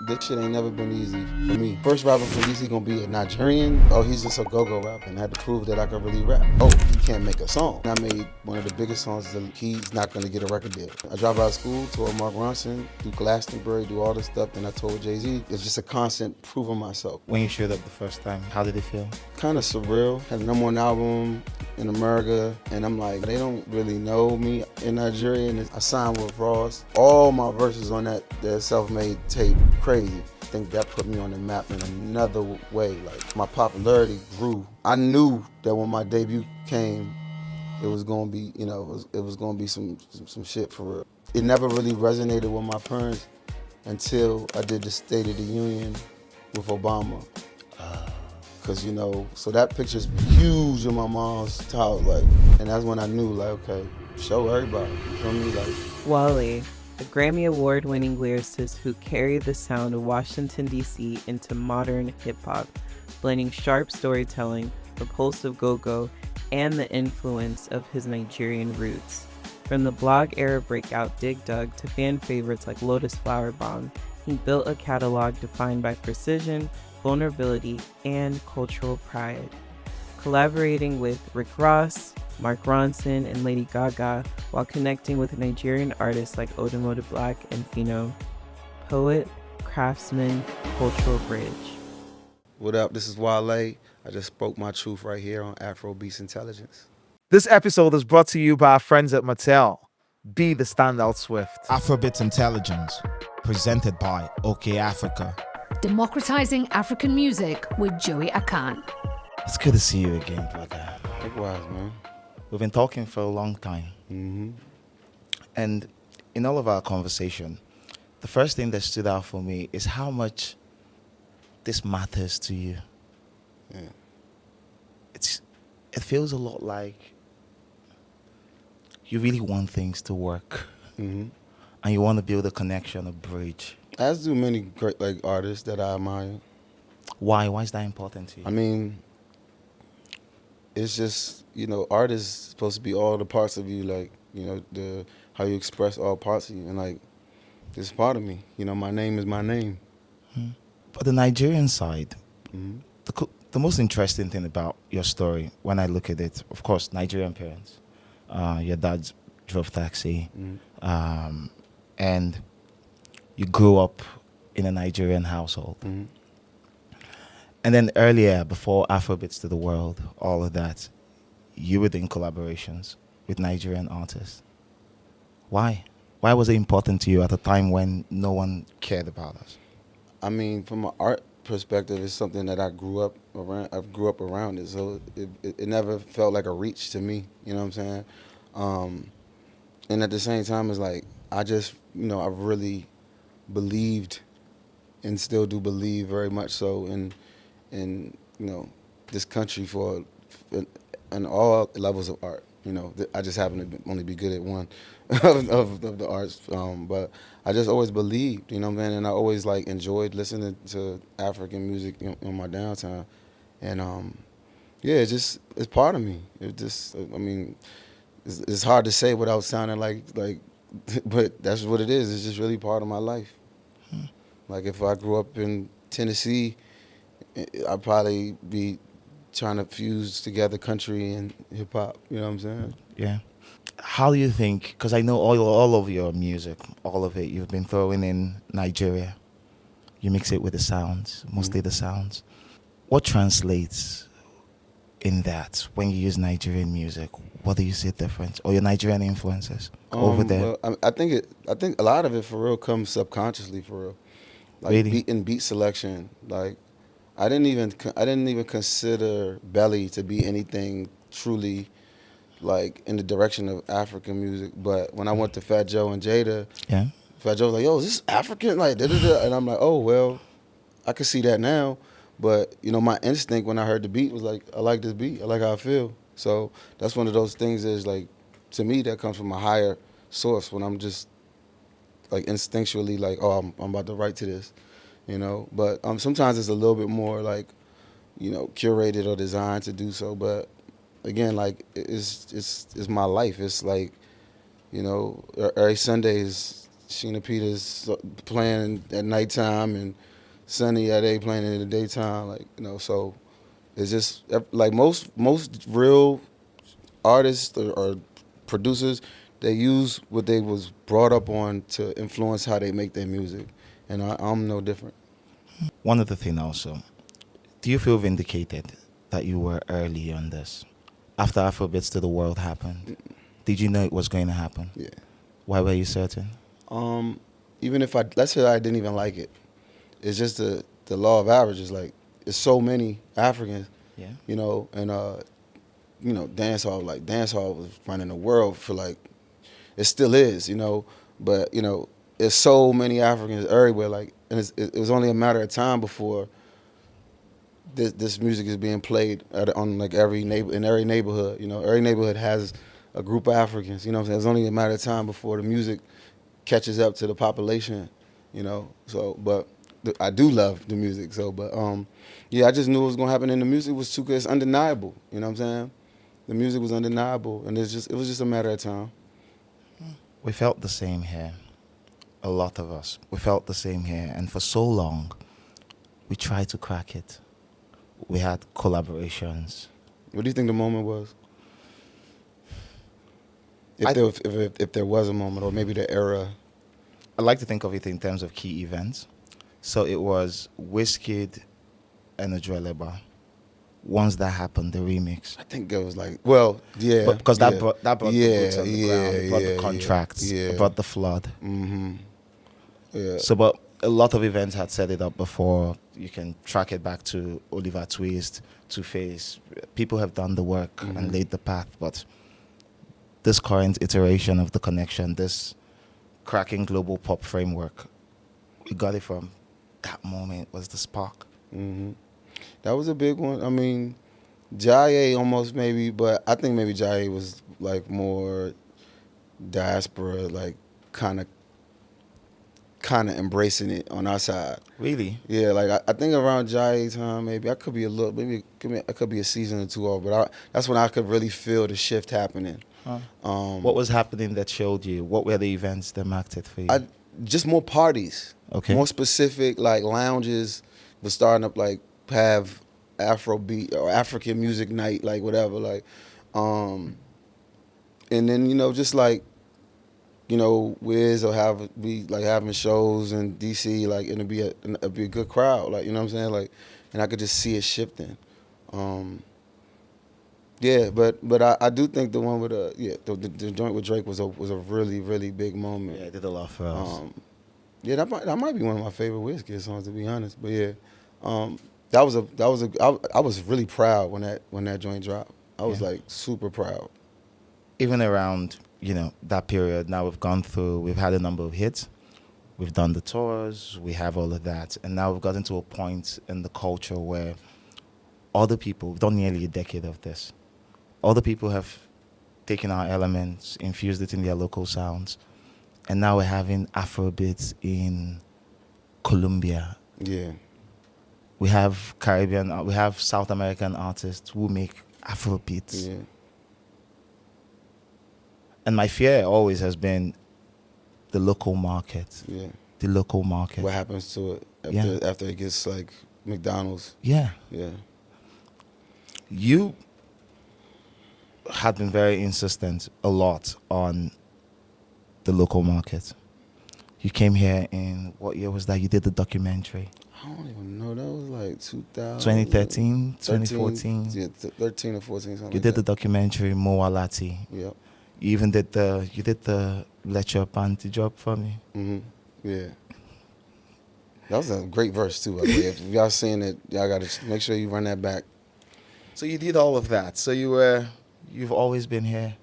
This shit ain't never been easy for me. First rapper from DC gonna be a Nigerian. Oh, he's just a go-go rapper, and I had to prove that I could really rap. Oh, he can't make a song. I made one of the biggest songs that he's not gonna get a record deal. I dropped out of school, toured Mark Ronson, do Glastonbury, do all this stuff, and I told Jay-Z, it's just a constant proving myself. When you showed up the first time, how did it feel? Kind of surreal. Had the #1 album in America, and I'm like, they don't really know me in Nigeria, and I signed with Ross. All my verses on that self-made tape, crazy. I think that put me on the map in another way. Like, my popularity grew. I knew that when my debut came, it was gonna be, it was gonna be some shit for real. It never really resonated with my parents until I did the State of the Union with Obama. Cause so that picture's huge in my mom's house, like, and that's when I knew, like, okay, show everybody, you feel me, like. Wale, a Grammy Award-winning lyricist who carried the sound of Washington, D.C. into modern hip-hop, blending sharp storytelling, propulsive go-go, and the influence of his Nigerian roots. From the blog-era breakout Dig Dug to fan favorites like Lotus Flower Bomb, he built a catalog defined by precision, vulnerability, and cultural pride. Collaborating with Rick Ross, Mark Ronson, and Lady Gaga while connecting with Nigerian artists like Odemoda Black and Fino. Poet, craftsman, cultural bridge. What up, this is Wale. I just spoke my truth right here on Afrobeats Intelligence. This episode is brought to you by our friends at Mattel. Be the standout Swift. Afrobeats Intelligence, presented by OkayAfrica. Democratizing African music with Joey Akan. It's good to see you again, brother. Likewise, man. We've been talking for a long time. Mm-hmm. And in all of our conversation, the first thing that stood out for me is how much this matters to you. Yeah. It feels a lot like you really want things to work. Mm-hmm. And you want to build a connection, a bridge. As do many great artists that I admire. Why? Why is that important to you? I mean, it's just, art is supposed to be all the parts of you, like, how you express all parts of you. And, like, it's part of me. My name is my name. But the Nigerian side, Mm-hmm. the most interesting thing about your story, when I look at it, of course, Nigerian parents. Your dad drove taxi. Mm-hmm. And you grew up in a Nigerian household. Mm-hmm. And then earlier, before Afrobeats to the World, all of that, you were doing collaborations with Nigerian artists. Why? Why was it important to you at a time when no one cared about us? I mean, from an art perspective, it's something that I grew up around. I grew up around it, so it never felt like a reach to me. You know what I'm saying? And at the same time, it's like I just, I've really believed, and still do believe very much so in this country for in all levels of art. I just happen to only be good at one of the arts, but I just always believed, man, and I always enjoyed listening to African music in my downtime, and it's part of me. It's hard to say without sounding like, but that's what it is. It's just really part of my life. Like, if I grew up in Tennessee, I'd probably be trying to fuse together country and hip hop. You know what I'm saying? Yeah. How do you think, because I know all of your music, all of it, you've been throwing in Nigeria. You mix it with the sounds, mostly the sounds. What translates in that when you use Nigerian music? What do you see different? Or your Nigerian influences over there? Well, I think a lot of it for real comes subconsciously, for real. Like, Really? beat selection. Like, I didn't even consider Belly to be anything truly like in the direction of African music. But when I went to Fat Joe and Jada, Yeah. Fat Joe was like, "Yo, is this African?" Like, da-da-da. And I'm like, "Oh well, I can see that now." But my instinct when I heard the beat was like, "I like this beat. I like how I feel." So that's one of those things is like, to me, that comes from a higher source when I'm just like instinctually like, "Oh, I'm about to write to this," But sometimes it's a little bit more like, curated or designed to do so. But again, like, it's my life. It's like, every Sunday is Sheena Peters playing at nighttime and Sunny Ade playing in the daytime. Like, you know, so it's just like most real artists or producers, they use what they was brought up on to influence how they make their music, and I'm no different. One other thing also, do you feel vindicated that you were early on this? After Afrobeats to the World happened, did you know it was going to happen? Yeah. Why were you certain? Even if let's say I didn't even like it, it's just the law of averages. Like, it's so many Africans, Yeah. you know, and you know, dancehall was running the world for like, it still is, you know, but you know, there's so many Africans everywhere, like, and it was only a matter of time before this music is being played on like in every neighborhood. You know, every neighborhood has a group of Africans. You know what I'm saying? It's only a matter of time before the music catches up to the population. You know, so but I do love the music. So, but yeah, I just knew it was gonna happen, and the music was too good. It's undeniable. You know what I'm saying? The music was undeniable, and it was just a matter of time. We felt the same here. A lot of us. We felt the same here. And for so long, we tried to crack it. We had collaborations. What do you think the moment was? I- If there was a moment, or maybe the era. I like to think of it in terms of key events. So it was Wizkid and Adreleba. Once that happened, the remix. I think it was like, well, yeah, But because yeah. that brought the boots on the ground, it brought the contracts, yeah. it brought the flood. Mm-hmm. Yeah. So, but a lot of events had set it up before. You can track it back to Oliver Twist, Two Face. People have done the work and laid the path, but this current iteration of the connection, this cracking global pop framework, we got it from that moment. Was the spark. Mm-hmm. That was a big one. I mean, Jaye almost maybe, but I think maybe Jaye was like more diaspora, like kind of embracing it on our side. Really? Yeah, like I think around Jaye time, maybe I could be I could be a season or two off, but that's when I could really feel the shift happening. Huh. What was happening that showed you? What were the events that marked it for you? Just more parties. Okay. More specific, like lounges was starting up, like have Afrobeat or African music night, like whatever, like, and then, you know, just like, you know, Wiz or be like having shows in DC, like, and it'd be a good crowd, like, you know what I'm saying, like, and I could just see it shifting. Yeah, but I do think the one with the joint with Drake was a really, really big moment. Yeah, it did a lot for us. Yeah, that might be one of my favorite Wizkid songs, to be honest. But yeah, I was really proud when that joint dropped. I was like super proud. Even around, you know, that period, now we've had a number of hits. We've done the tours, we have all of that. And now we've gotten to a point in the culture where other people, we've done nearly a decade of this. Other people have taken our elements, infused it in their local sounds. And now we're having Afrobeats in Colombia. Yeah. We have we have South American artists who make Afrobeats. Yeah. And my fear always has been the local market. Yeah. The local market. What happens to it after it gets like McDonald's? Yeah. Yeah. You had been very insistent a lot on the local market. You came here in, what year was that? You did the documentary. I don't even know. That was like 2013, 2014. Yeah, 13 or 14, something You did the documentary Mowalati. Yep. You even did the Let Your Panty Drop for me. Mm-hmm. Yeah. That was a great verse too, by the way. If y'all seeing it, y'all gotta make sure you run that back. So you did all of that. So you've always been here.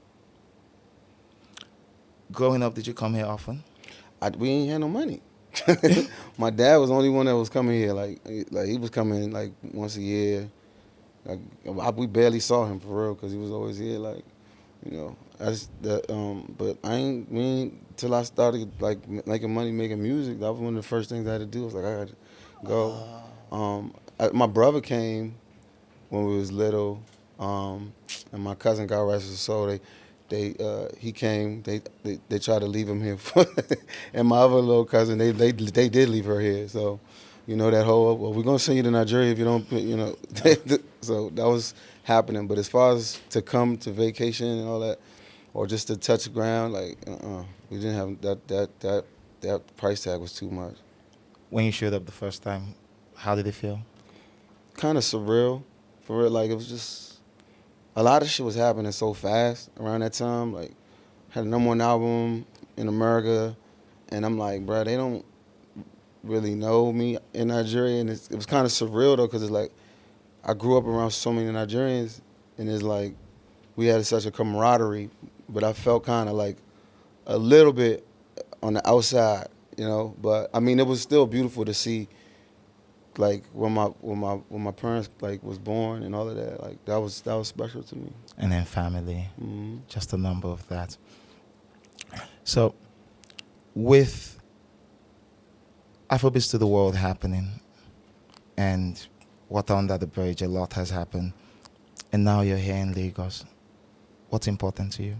Growing up, did you come here often? We ain't had no money. My dad was the only one that was coming here. Like he was coming like once a year. Like we barely saw him for real because he was always here. Like, you know, but we ain't till I started like making money making music. That was one of the first things I had to do. I was like, I had to go. My brother came when we was little, and my cousin, God rest his soul, He came. They tried to leave him here, and my other little cousin they did leave her here. So, you know that whole, well, we're gonna send you to Nigeria if you don't, you know. So that was happening. But as far as to come to vacation and all that, or just to touch the ground, like we didn't have that price tag was too much. When you showed up the first time, how did it feel? Kind of surreal, for real. Like it was just a lot of shit was happening so fast around that time. Like had a #1 album in America, and I'm like, bro, they don't really know me in Nigeria, and it was kind of surreal though, because it's like I grew up around so many Nigerians, and it's like we had such a camaraderie, but I felt kind of like a little bit on the outside, you know. But I mean, it was still beautiful to see, like when my parents like was born and all of that. Like that was special to me. And then family, just a number of that. So, with Afrobeats to the World happening, and Water Under the Bridge, a lot has happened, and now you're here in Lagos. What's important to you?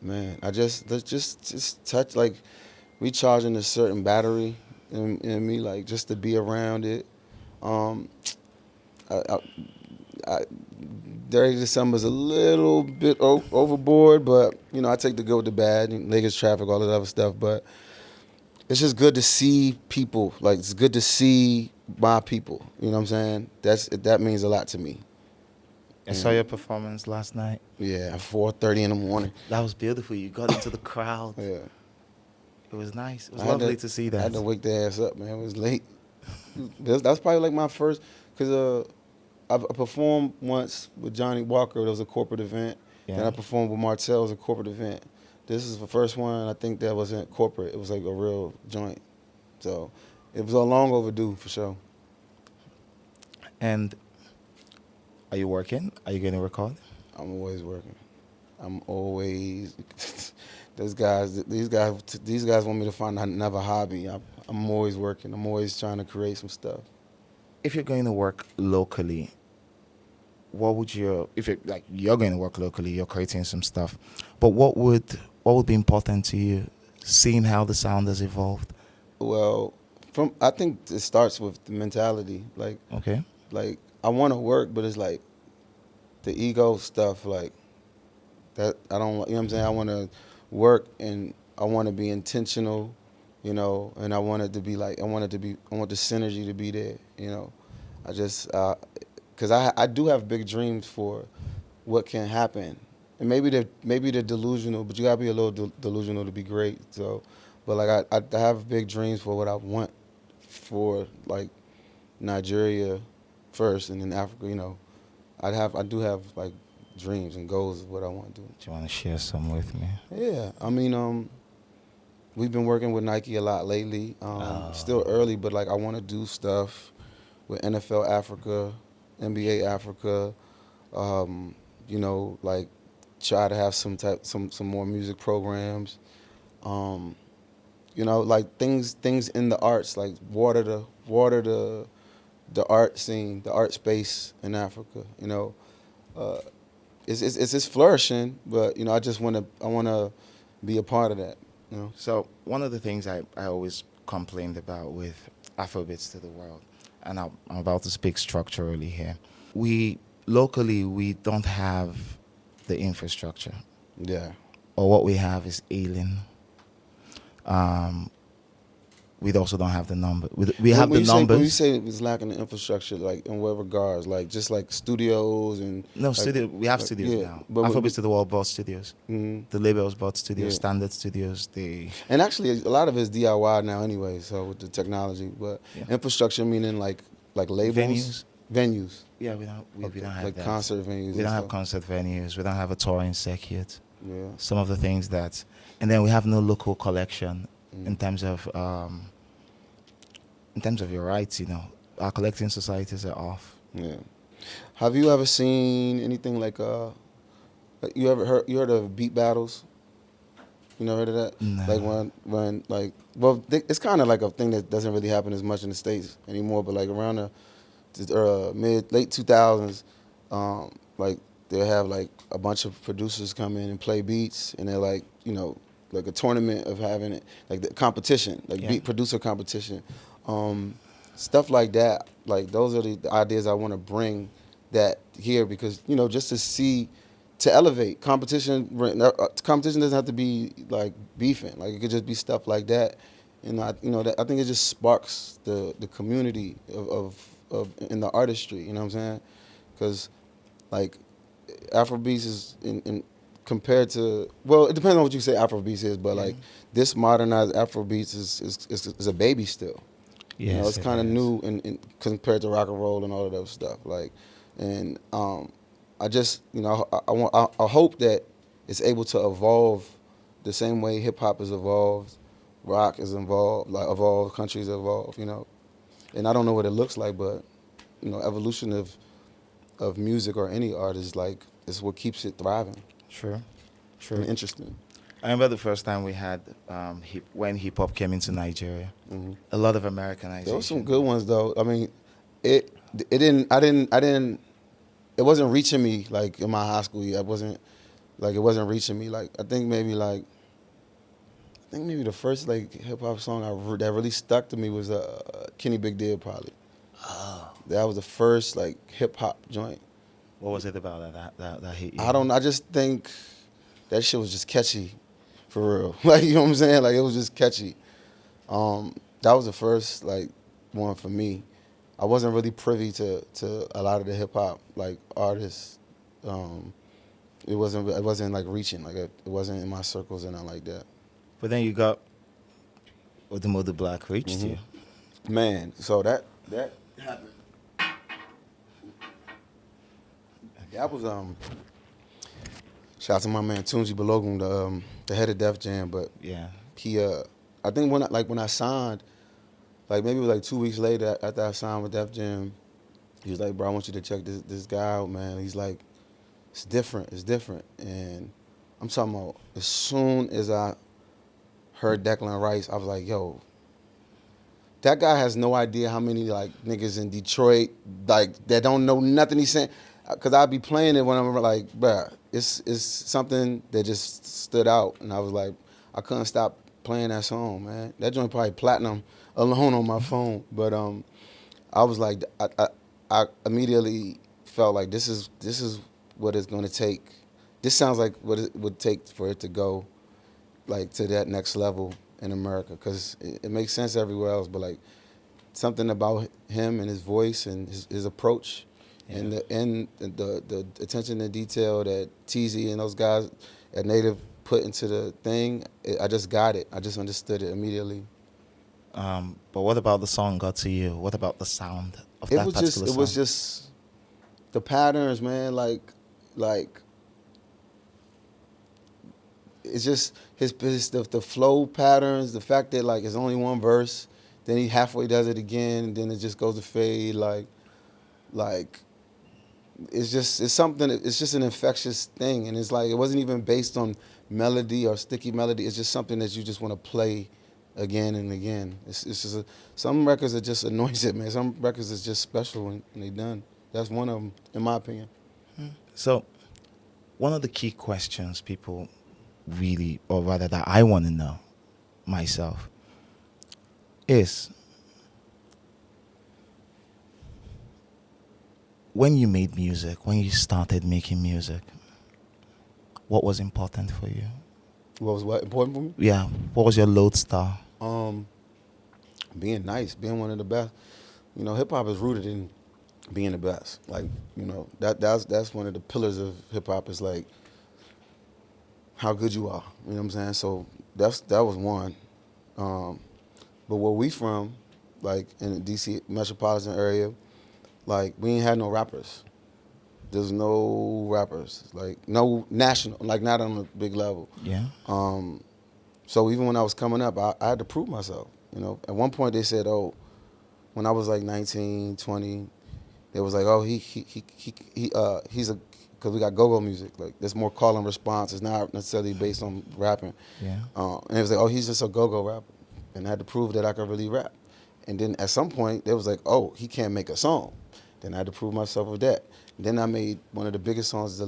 Man, I just touch, like recharging a certain battery in me, like just to be around it. I Dirty December's a little bit overboard, but you know I take the good with the bad. Lagos traffic, all that other stuff, but it's just good to see people. Like it's good to see my people. You know what I'm saying? That means a lot to me. I saw your performance last night. Yeah, at 4:30 in the morning. That was beautiful. You got into the crowd. Yeah. It was nice. It was lovely to see that. I had to wake their ass up, man. It was late. That's probably like my first, because I performed once with Johnny Walker. It was a corporate event. Yeah. Then I performed with Martell. It was a corporate event. This is the first one I think that wasn't corporate. It was like a real joint. So it was a long overdue for sure. And are you working? Are you going to record? I'm always working. I'm always. These guys want me to find another hobby. I'm always working. I'm always trying to create some stuff. If you're going to work locally, what would you're going to work locally, you're creating some stuff, but what would be important to you, seeing how the sound has evolved? Well, I think it starts with the mentality. Like, Okay. like I want to work, but it's like the ego stuff, like that. I don't. You know what I'm saying? I want to work and I want to be intentional, you know, and I want the synergy to be there, you know. I just, because I do have big dreams for what can happen. And maybe they're delusional, but you gotta be a little delusional to be great. So, but like I have big dreams for what I want for, like Nigeria first, and then Africa. You know, I do have like dreams and goals of what I want to do. Do you want to share some with me? Yeah, I mean, we've been working with Nike a lot lately. Still early, but like I want to do stuff with NFL Africa, NBA Africa. You know, like try to have some more music programs. You know, like things in the arts, like water the art scene, the art space in Africa. You know, it's flourishing, but you know, I wanna be a part of that. You know. So one of the things I always complained about with Afrobeats to the World, and I'm about to speak structurally here, locally we don't have the infrastructure. Yeah. Or what we have is alien. We also don't have the number. We have the numbers. When you say it's lacking the infrastructure, like in what regards? Like just like studios and no like, studio. We have studios now. But Afrobeats to the World bought studios. Mm-hmm. The labels bought studios. Yeah. Standard Studios. And actually, a lot of it's DIY now, anyway. So with the technology, but infrastructure meaning like labels, venues. Yeah, we don't have like that. concert venues. We don't have concert venues. We don't have a touring circuit. Yeah. Some of the things that, and then we have no local collection in terms of your rights. You know, our collecting societies are off. Yeah. Have you ever seen anything like you heard of beat battles? You never heard of that? No. Like when it's kind of like a thing that doesn't really happen as much in the States anymore, but like around the late 2000s, like they'll have like a bunch of producers come in and play beats, and they're like, like a tournament of having it, like the competition, like Yeah. beat producer competition, stuff like that. Like those are the ideas I want to bring that here, because just to see, to elevate competition. Competition doesn't have to be like beefing. Like it could just be stuff like that. And I think it just sparks the community of in the artistry. You know what I'm saying? Because like Afrobeats is in compared to, well, it depends on what you say Afrobeats is, but like this modernized Afrobeats is a baby still. Yes, It's it kind of is. new in compared to rock and roll and all of that stuff. Like, and I just I hope that it's able to evolve the same way hip hop is evolved, rock is involved, like evolved, countries evolve. And I don't know what it looks like, but evolution of music or any art is like is what keeps it thriving True. and interesting. I remember the first time we had when hip hop came into Nigeria. A lot of Americanization. There were some good ones though. I mean, it didn't. It wasn't reaching me like in my high school year. It wasn't reaching me. Like I think maybe the first like hip hop song that really stuck to me was Kenny Big Deal probably. Oh. That was the first like hip hop joint. What was it about that hit you? I don't know. I just think that shit was just catchy, for real. Like you know what I'm saying? Like it was just catchy. That was the first like one for me. I wasn't really privy to a lot of the hip hop like artists. It wasn't like reaching, like it wasn't in my circles and nothing like that. But then you got the Mother Black reached you. Man, so that happened. That was shout out to my man Tunji Balogun, the head of Def Jam, but Yeah. he I think when I signed, like maybe it was like 2 weeks later after I signed with Def Jam, he was like, bro, I want you to check this guy out, man. He's like, it's different. And I'm talking about, as soon as I heard Declan Rice, I was like, yo, that guy has no idea how many like niggas in Detroit like that don't know nothing he's saying. Cause I'd be playing it when I'm like, bruh, it's something that just stood out, and I was like, I couldn't stop playing that song, man. That joint probably platinum alone on my phone, but I was like, I immediately felt like this is what it's gonna take. This sounds like what it would take for it to go like to that next level in America, cause it makes sense everywhere else, but like something about him and his voice and his approach. Yeah. And the attention to detail that TZ and those guys at Native put into the thing, I just got it. I just understood it immediately. But what about the song got to you? What about the sound of that particular song? It was just the patterns, man. Like it's just the flow patterns. The fact that like it's only one verse, then he halfway does it again, and then it just goes to fade. Like it's just an infectious thing, and it's like it wasn't even based on melody or sticky melody. It's just something that you just want to play again and again. It's just some records are just anointed, man. Some records is just special when they done. That's one of them, in my opinion. So, one of the key questions people really, or rather that I want to know myself, is when you made music, when you started making music, what was important for you? What important for me? Yeah, what was your lodestar? Being nice, being one of the best. Hip hop is rooted in being the best. Like, that's one of the pillars of hip hop, is like how good you are. You know what I'm saying? So that was one. But where we from, like in the DC metropolitan area, like we ain't had no rappers. There's no rappers, like no national, like not on a big level. Yeah. So even when I was coming up, I had to prove myself. At one point they said, oh, when I was like 19, 20, they was like, oh, he's a, because we got go-go music. Like there's more call and response. It's not necessarily based on rapping. Yeah. And it was like, oh, he's just a go-go rapper, and I had to prove that I could really rap. And then at some point they was like, oh, he can't make a song. Then I had to prove myself with that. Then I made one of the biggest songs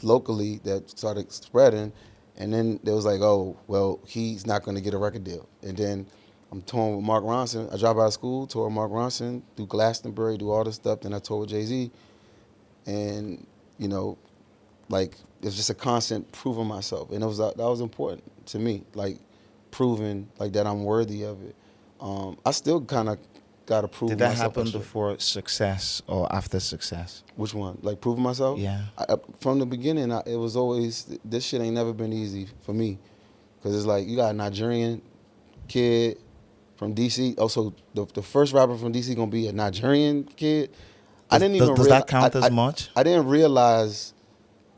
locally that started spreading, and then there was like, oh, well, he's not going to get a record deal. And then I'm touring with Mark Ronson. I dropped out of school, toured with Mark Ronson, do Glastonbury, do all this stuff. Then I toured with Jay-Z. And, you know, like, it was just a constant proving myself. And that was important to me, like, proving, like, that I'm worthy of it. I still kind of got to prove Did that myself. happen before success or after success? Which one? Like, proving myself? Yeah. From the beginning, it was always, this shit ain't never been easy for me. Because it's like, you got a Nigerian kid from D.C. Also, the first rapper from D.C. going to be a Nigerian kid. Does that count as much? I didn't realize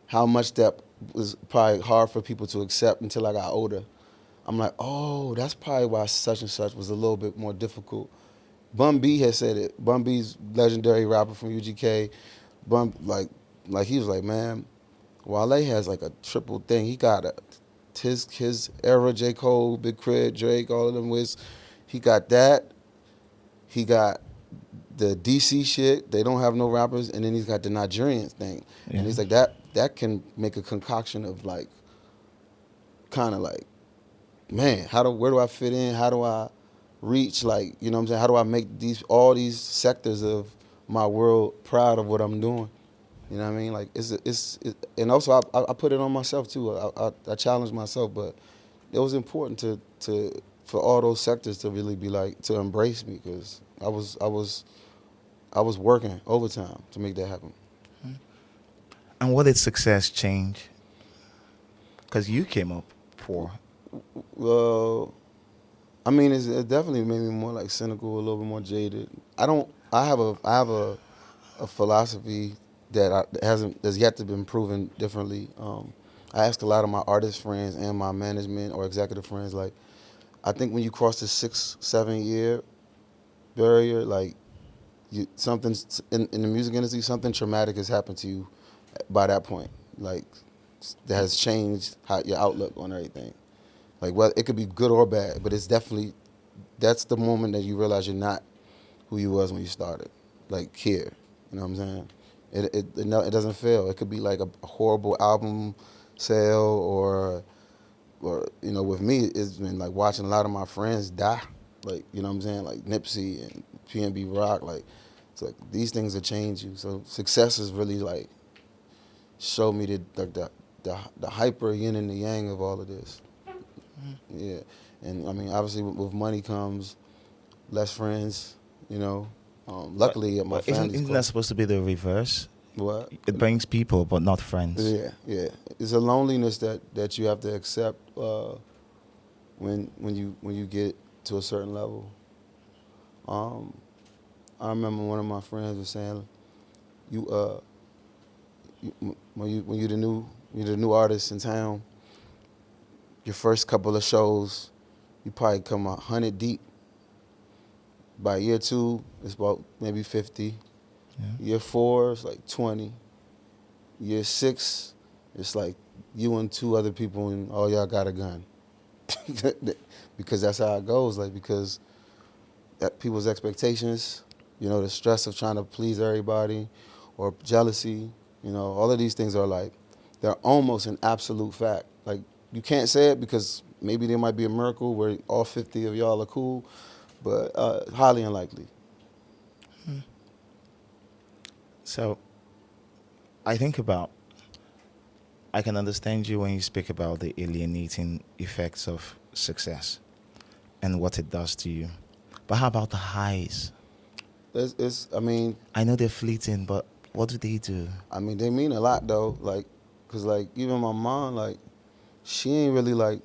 how much that was probably hard for people to accept until I got older. I'm like, oh, that's probably why such and such was a little bit more difficult. Bun B had said it. Bun B's legendary rapper from UGK. Bun, like he was like, man, Wale has like a triple thing. He got his era, J. Cole, Big Crit, Drake, all of them was. He got that. He got the DC shit. They don't have no rappers, and then he's got the Nigerian thing. Yeah. And he's like, that can make a concoction of like, kind of like, man, where do I fit in? How do I reach, like, you know what I'm saying? How do I make all these sectors of my world proud of what I'm doing? You know what I mean? Like, and also I put it on myself too. I challenged myself, but it was important for all those sectors to really be like, to embrace me, because I was working overtime to make that happen. And what did success change? Because you came up poor. Well, I mean, it definitely made me more like cynical, a little bit more jaded. I have a philosophy that has yet to been proven differently. I asked a lot of my artist friends and my management or executive friends, like, I think when you cross the 6-7 year barrier, like, something's in the music industry, something traumatic has happened to you by that point, like, that has changed your outlook on everything. Like, well, it could be good or bad, but that's the moment that you realize you're not who you was when you started, like, here. You know what I'm saying? It doesn't fail. It could be like a horrible album sale, or you know, with me, it's been like watching a lot of my friends die, like, you know what I'm saying, like Nipsey and PNB Rock. Like, it's like these things that change you. So success is really like show me the hyper yin and the yang of all of this. Yeah, and I mean, obviously with money comes less friends, you know. Luckily, my family's isn't that supposed to be the reverse? What? It brings people, but not friends. Yeah. It's a loneliness that you have to accept when you get to a certain level. I remember one of my friends was saying, when you're the new artist in town, your first couple of shows, you probably come 100 deep. By year 2, it's about maybe 50. Yeah. Year 4, it's like 20. Year 6, it's like you and 2 other people and all y'all got a gun. Because that's how it goes. Like, because people's expectations, you know, the stress of trying to please everybody, or jealousy, you know, all of these things are like, they're almost an absolute fact. Like, you can't say it because maybe there might be a miracle where all 50 of y'all are cool, but highly unlikely. So, I can understand you when you speak about the alienating effects of success and what it does to you. But how about the highs? I mean, I know they're fleeting, but what do they do? I mean, they mean a lot though. Like, cause like even my mom, like, she ain't really like.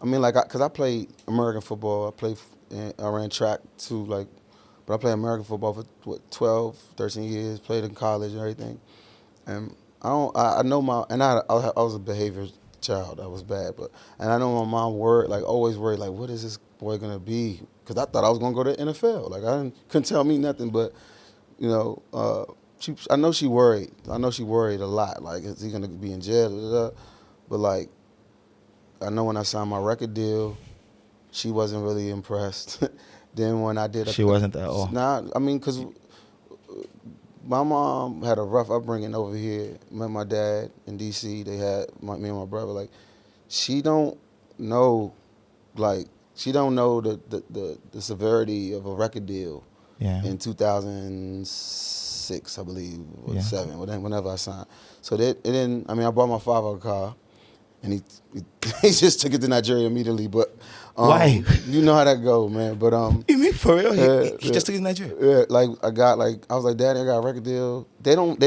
I mean, like, cause I played American football. I ran track too, like, but I played American football for 12, 13 years. Played in college and everything. And I know I was a behavior child. I was bad, and I know my mom always worried, like, what is this boy gonna be? Cause I thought I was gonna go to the NFL. Like, couldn't tell me nothing, but, you know, I know she worried. I know she worried a lot. Like, is he gonna be in jail? Da, da, da. But like, I know when I signed my record deal, she wasn't really impressed. Then when I did, She wasn't at all. Nah, I mean, cause my mom had a rough upbringing over here. Met my dad in D.C. They had me and my brother. Like, she don't know, like, she don't know the severity of a record deal Yeah. in 2006, I believe, or Yeah. 7, whenever I signed. So that it didn't. I mean, I bought my father a car, and he he just took it to Nigeria immediately. But Why? you know how that go, man. But You mean for real? He yeah. just took his Nigeria. Yeah, like I was like, Daddy, I got a record deal. They didn't,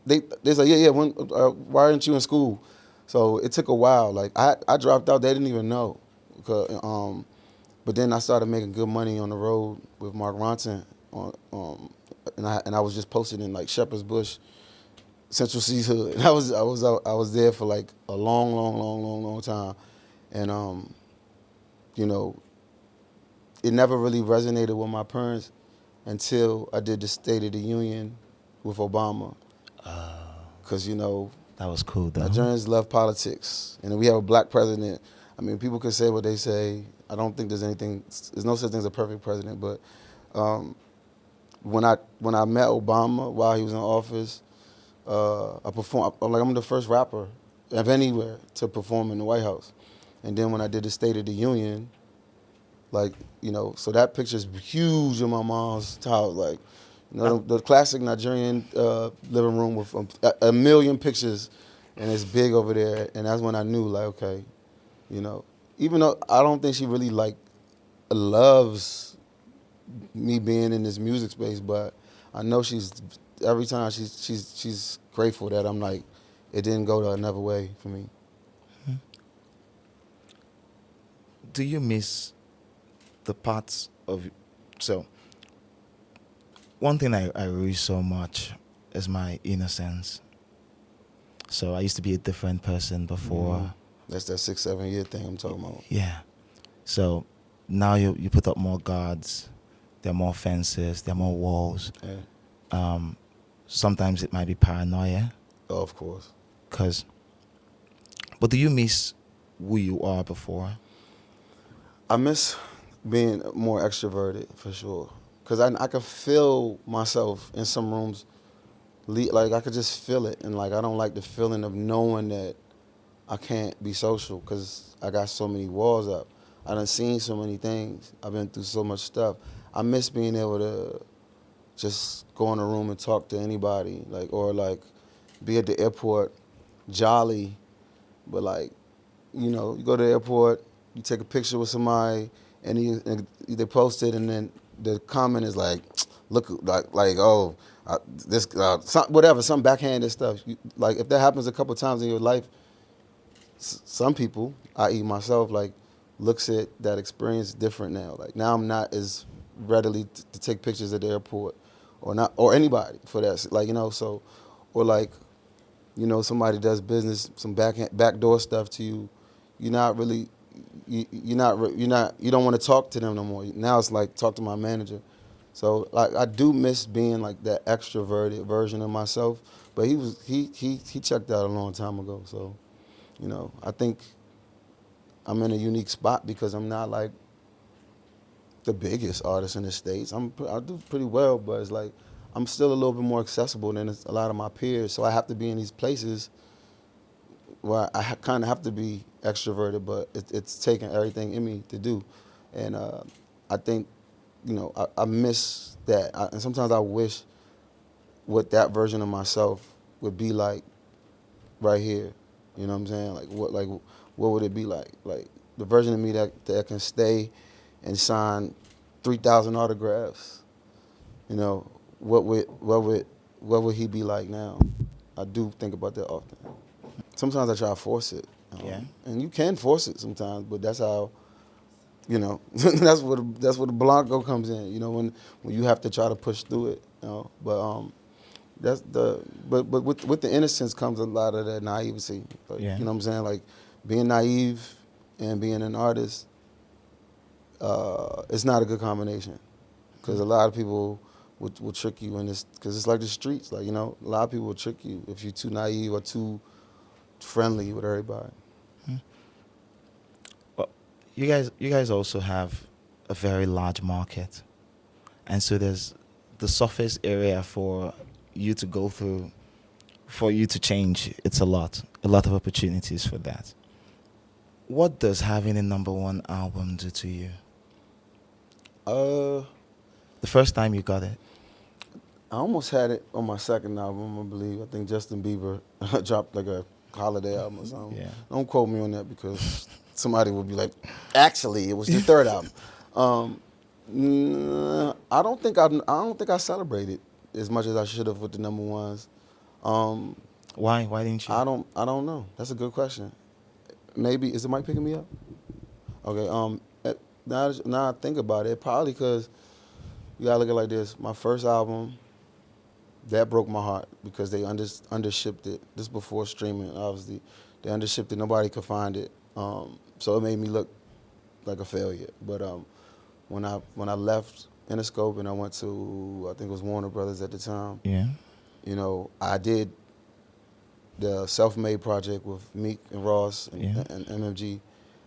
they like, yeah, when, why aren't you in school? So it took a while. Like I dropped out. They didn't even know. But then I started making good money on the road with Mark Ronson, and I was just posted in like Shepherd's Bush, Central Seas Hood. And I was there for like a long time, and you know, it never really resonated with my parents until I did the State of the Union with Obama. Because, you know, That was cool though. Nigerians love politics. And we have a black president. I mean, people can say what they say. I don't think there's no such thing as a perfect president. But when I met Obama while he was in office, I performed, I'm the first rapper of anywhere to perform in the White House. And then when I did the State of the Union, like, you know, so that picture's huge in my mom's house. Like, you know, the classic Nigerian living room with a million pictures, and it's big over there. And that's when I knew, like, okay, you know, even though I don't think she really like loves me being in this music space, but I know every time she's grateful that I'm like, it didn't go to another way for me. Do you miss the parts of, so one thing I really so much is my innocence. So I used to be a different person before. Mm-hmm. That's that 6-7 year thing I'm talking about. Yeah. So now you put up more guards, there are more fences, there are more walls. Yeah. Sometimes it might be paranoia. Oh, of course. But do you miss who you are before? I miss being more extroverted, for sure. Because I could feel myself in some rooms, like I could just feel it. And like I don't like the feeling of knowing that I can't be social because I got so many walls up. I done seen so many things. I've been through so much stuff. I miss being able to just go in a room and talk to anybody, or be at the airport, jolly, but like, you know, you go to the airport, you take a picture with somebody, and they post it, and then the comment is like, look, oh, some backhanded stuff. Like if that happens a couple times in your life, some people, i.e. myself, like looks at that experience different now. Like now I'm not as readily to take pictures at the airport, or anybody for that. Like, you know, so, or like, you know, somebody does business, some backdoor stuff to you. You're not really, you don't want to talk to them no more. Now it's like talk to my manager. So like I do miss being like that extroverted version of myself. But he checked out a long time ago. So, you know, I think I'm in a unique spot because I'm not like the biggest artist in the States. I do pretty well, but it's like I'm still a little bit more accessible than a lot of my peers. So I have to be in these places where I kind of have to be extroverted, but it's taking everything in me to do. And I think, you know, I miss that. And sometimes I wish what that version of myself would be like right here. You know what I'm saying? What would it be like? Like the version of me that can stay and sign 3,000 autographs. You know, what would he be like now? I do think about that often. Sometimes I try to force it. Yeah. And you can force it sometimes, but that's how, you know, that's where the Blanco comes in. You know, when you have to try to push through it. You know, but with the innocence comes a lot of that naivety. Like, Yeah. You know what I'm saying? Like being naive and being an artist, it's not a good combination, because a lot of people will trick you in this, because it's like the streets. Like, you know, a lot of people will trick you if you're too naive or too friendly with everybody. Well, you guys also have a very large market, and so there's the surface area for you to go through, for you to change, it's a lot of opportunities for that. What does having a number one album do to you? Uh, The first time you got it. I almost had it on my second album, I believe. I think Justin Bieber dropped like a holiday album or something. Yeah. Don't quote me on that because somebody will be like, actually, it was the third album. I don't think I celebrated as much as I should have with the number ones. Why? Why didn't you? I don't know. That's a good question. Maybe is the mic picking me up? Okay. Now I think about it, probably because you gotta look at it like this. My first album, that broke my heart because they undershipped it. This before streaming, obviously. They undershipped it. Nobody could find it. So it made me look like a failure. But when I left Interscope and I went to, I think it was Warner Brothers at the time, Yeah. I did the Self-Made project with Meek and Ross Yeah. and MMG,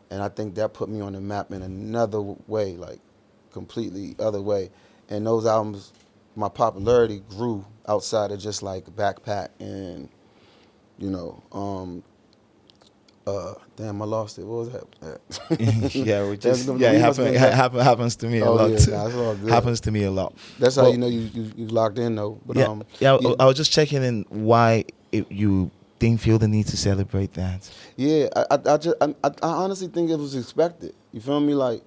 and I think that put me on the map in another way, like completely other way. And those albums, my popularity grew outside of just like Backpack and, damn, I lost it. What was that? Yeah, we That's just the- yeah, we it must happen, been- happens to me a Oh, lot yeah, too. nah, it's all good. Happens to me a lot. That's how Well, you know you locked in though. But yeah, I was just checking in why you didn't feel the need to celebrate that. yeah, I honestly think it was expected. You feel me? Like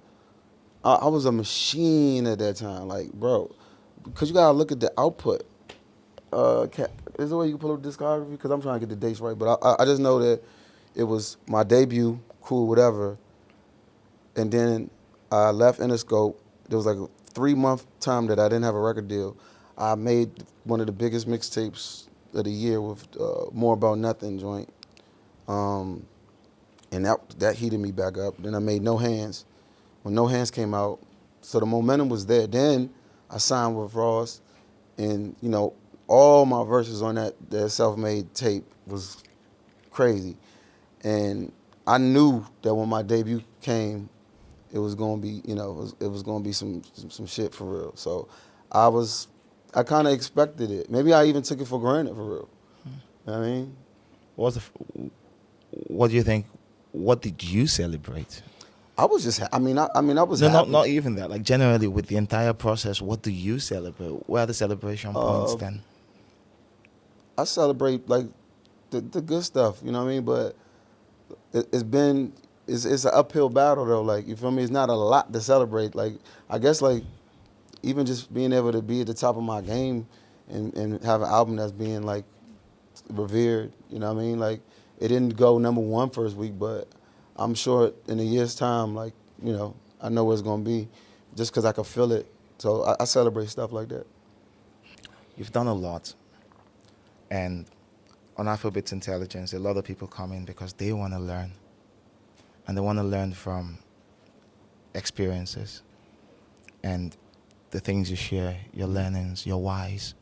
I was a machine at that time. Like, bro, because you gotta look at the output. Is there a way you can pull up discography? Because I'm trying to get the dates right. But I just know that it was my debut, cool, whatever. And then I left Interscope. There was like a 3-month time that I didn't have a record deal. I made one of the biggest mixtapes of the year with More About Nothing joint. And that heated me back up. Then I made No Hands. When No Hands came out, so the momentum was there. Then I signed with Ross, and all my verses on that Self-Made tape was crazy. And I knew that when my debut came, it was gonna be, it was gonna be some shit for real. So I kind of expected it. Maybe I even took it for granted for real. You know what I mean? What do you think? What did you celebrate? I was just, I was No, happy. not even that. Like generally, with the entire process, what do you celebrate? Where are the celebration points then? I celebrate like the good stuff, you know what I mean? But it's an uphill battle though. Like, you feel me? It's not a lot to celebrate. Like, I guess like even just being able to be at the top of my game and have an album that's being like revered, you know what I mean? Like, it didn't go number one first week, but I'm sure in a year's time, like, I know where it's gonna be, just because I can feel it. So I celebrate stuff like that. You've done a lot, and on Afrobeats Intelligence, a lot of people come in because they want to learn, and they want to learn from experiences and the things you share, your learnings, your whys.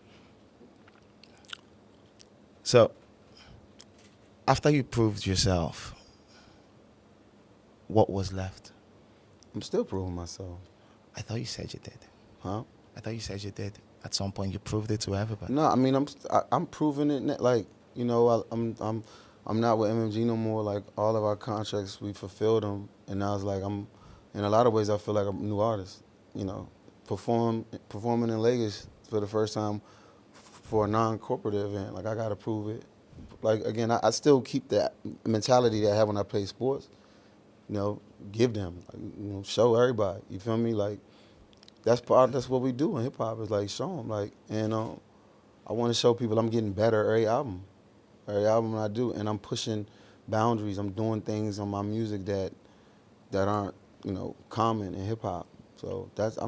So, after you proved yourself, what was left? I'm still proving myself. I thought you said you did. Huh? I thought you said you did. At some point, you proved it to everybody. No, I mean I'm proving it. Like, I'm not with MMG no more. Like, all of our contracts, we fulfilled them, and now it's like I'm, in a lot of ways, I feel like I'm a new artist. Performing in Lagos for the first time for a non-corporate event. Like, I gotta prove it. Like, again, I still keep that mentality that I have when I play sports. Give them, like, show everybody. You feel me? Like, that's what we do in hip hop, is like show them. Like, and I want to show people I'm getting better every album I do, and I'm pushing boundaries. I'm doing things on my music that aren't common in hip hop. So that's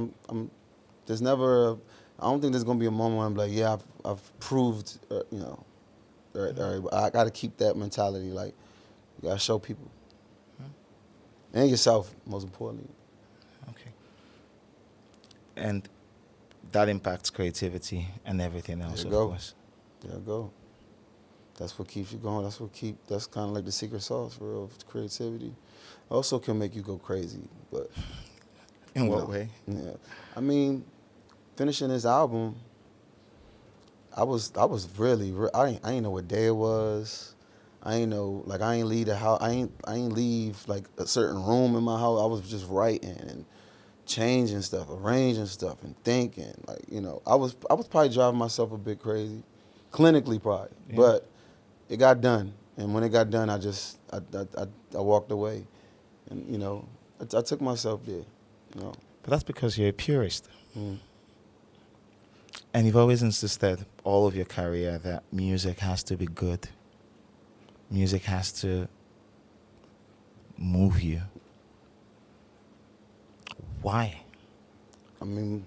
there's never I don't think there's gonna be a moment where I'm like, yeah, I've proved I got to keep that mentality. Like, you gotta show people and yourself, most importantly. Okay. And that impacts creativity and everything else, There of you go. course. There you go. That's what keeps you going. That's kind of like the secret sauce for real, creativity. Also can make you go crazy, but In you what know, way? Yeah. I mean, finishing this album, I was really, I ain't know what day it was. I ain't know, like, I ain't leave the house. I ain't leave like a certain room in my house. I was just writing and changing stuff, arranging stuff, and thinking. Like, I was probably driving myself a bit crazy, clinically probably, Yeah. but it got done. And when it got done, I walked away, and I took myself there. But that's because you're a purist. Mm. And you've always insisted all of your career that music has to be good. Music has to move you. Why? I mean,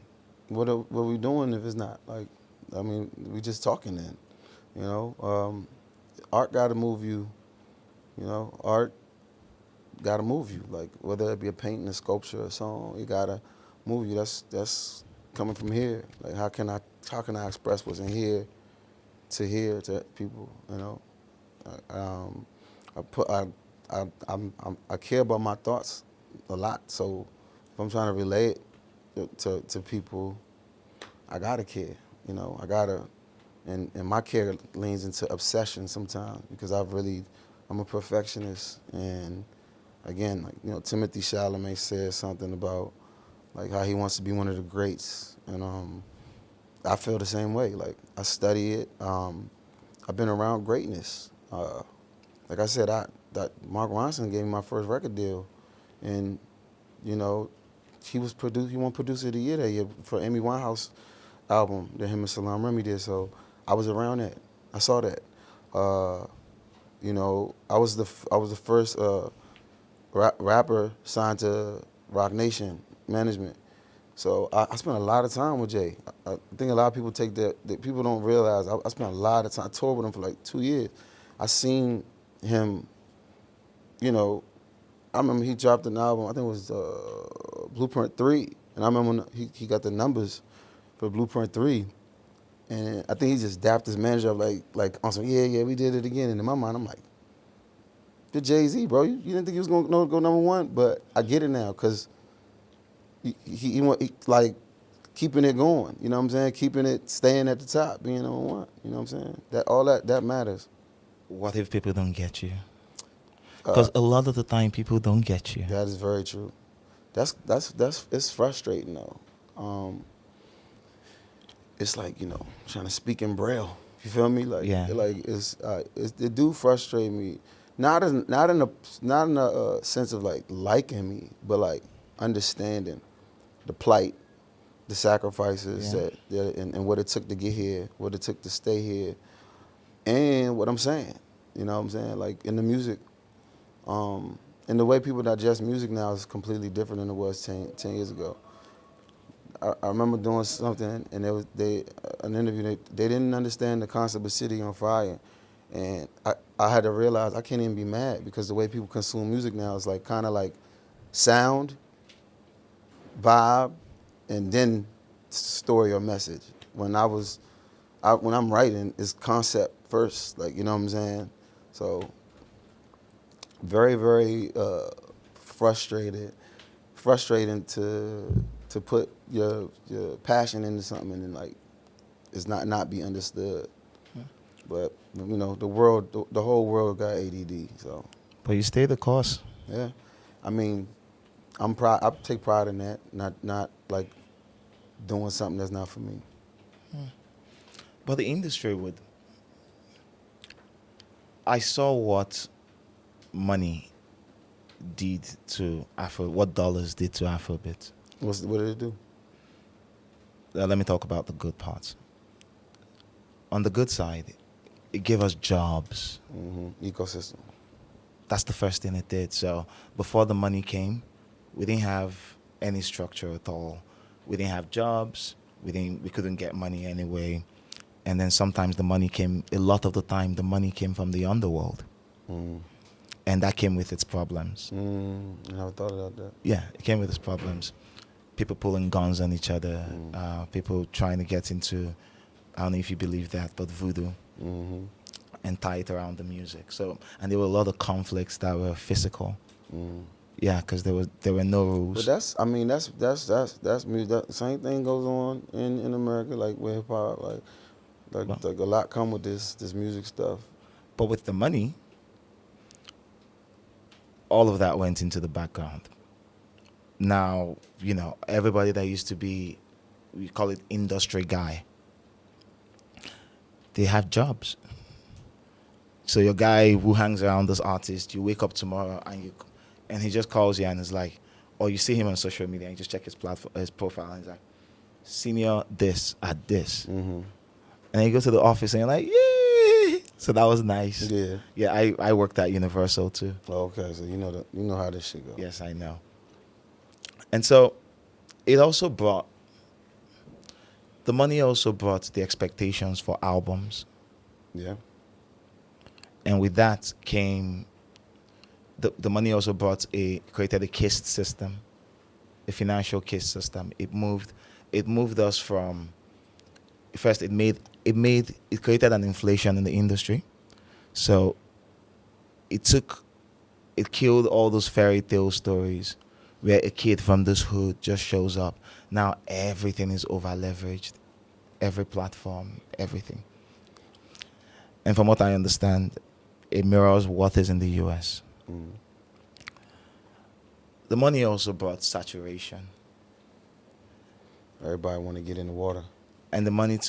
what we doing if it's not like? I mean, we just talking then. Art got to move you. Art got to move you. Like whether it be a painting, a sculpture, a song, it gotta move you. That's coming from here. Like how can I express what's in here to people? I put I care about my thoughts a lot. So if I'm trying to relate to people, I gotta care. I gotta, and my care leans into obsession sometimes because I'm a perfectionist. And again, like Timothy Chalamet said something about like how he wants to be one of the greats, and I feel the same way. Like I study it. I've been around greatness. Like I said, that Mark Ronson gave me my first record deal, and he won producer of the year that year for Amy Winehouse album that him and Salam Remy did. So I was around that. I saw that. I was the first rapper signed to Roc Nation management. So I spent a lot of time with Jay. I think a lot of people that people don't realize. I spent a lot of time. I toured with him for like 2 years. I seen him. I remember he dropped an album. I think it was Blueprint 3, and I remember when he got the numbers for Blueprint 3, and I think he just dapped his manager up like on some yeah we did it again. And in my mind I'm like, you're Jay-Z, bro. You didn't think he was gonna go number one, but I get it now because he like keeping it going. You know what I'm saying? Keeping it, staying at the top, being number one. You know what I'm saying? That matters. What if people don't get you? Because a lot of the time people don't get you. That is very true. That's it's frustrating though. It's like trying to speak in braille. You feel me? Like Yeah. it do frustrate me. Not in a sense of like liking me, but like understanding the plight, the sacrifices and what it took to get here, what it took to stay here, and what I'm saying. You know what I'm saying? Like in the music. And the way people digest music now is completely different than it was 10 years ago. I remember doing something, and an interview. They didn't understand the concept of City on Fire, and I had to realize I can't even be mad because the way people consume music now is like kind of like sound, vibe, and then story or message. When I'm writing, it's concept first. Like what I'm saying. So very, very frustrating to put your passion into something and then like it's not be understood. But the whole world got ADD. So. But you stay the course. Yeah, I mean, I'm proud. I take pride in that. Not like doing something that's not for me. But the industry would. I saw what money did to what dollars did to Afrobeat. What did it do? Let me talk about the good parts. On the good side, it gave us jobs. Ecosystem. That's the first thing it did. So before the money came, we didn't have any structure at all. We didn't have jobs. We couldn't get money anyway. And then sometimes the money came. A lot of the time, the money came from the underworld. And that came with its problems. I never thought about that. Yeah, it came with its problems. People pulling guns on each other. People trying to get into, I don't know if you believe that, but voodoo. And tie it around the music. So, and there were a lot of conflicts that were physical. Yeah, because there were no rules. But that's music. That same thing goes on in America, like with hip hop. Like Like a lot come with this music stuff. But with the money, all of that went into the background. Now, everybody that used to be, we call it industry guy, they have jobs. So your guy who hangs around this artist, you wake up tomorrow and he just calls you and is like, or you see him on social media and you just check his platform, his profile, and he's like, senior this at this. Mm-hmm. And then you go to the office and you're like, yay! So that was nice. Yeah. Yeah, I worked at Universal too. Oh, okay, so you know how this shit goes. Yes, I know. And so the money also brought the expectations for albums. Yeah. And with that came, the money also created a caste system, a financial caste system. It moved us from, first it created an inflation in the industry. So it killed all those fairy tale stories where a kid from this hood just shows up. Now everything is over leveraged, every platform, everything. And from what I understand, it mirrors what is in the US. Mm. The money also brought saturation. Everybody want to get in the water. And the money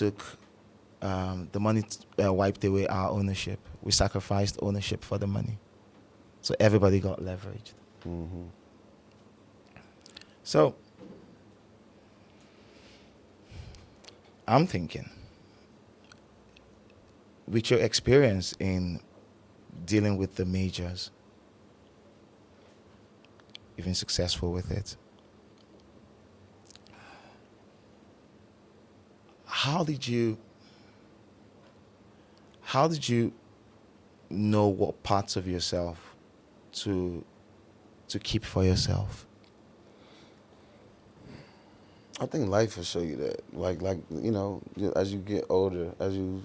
wiped away our ownership. We sacrificed ownership for the money. So everybody got leveraged. Mm-hmm. So I'm thinking, with your experience in dealing with the majors, you've been successful with it. How did you know what parts of yourself to keep for yourself? I think life will show you that. Like as you get older, as you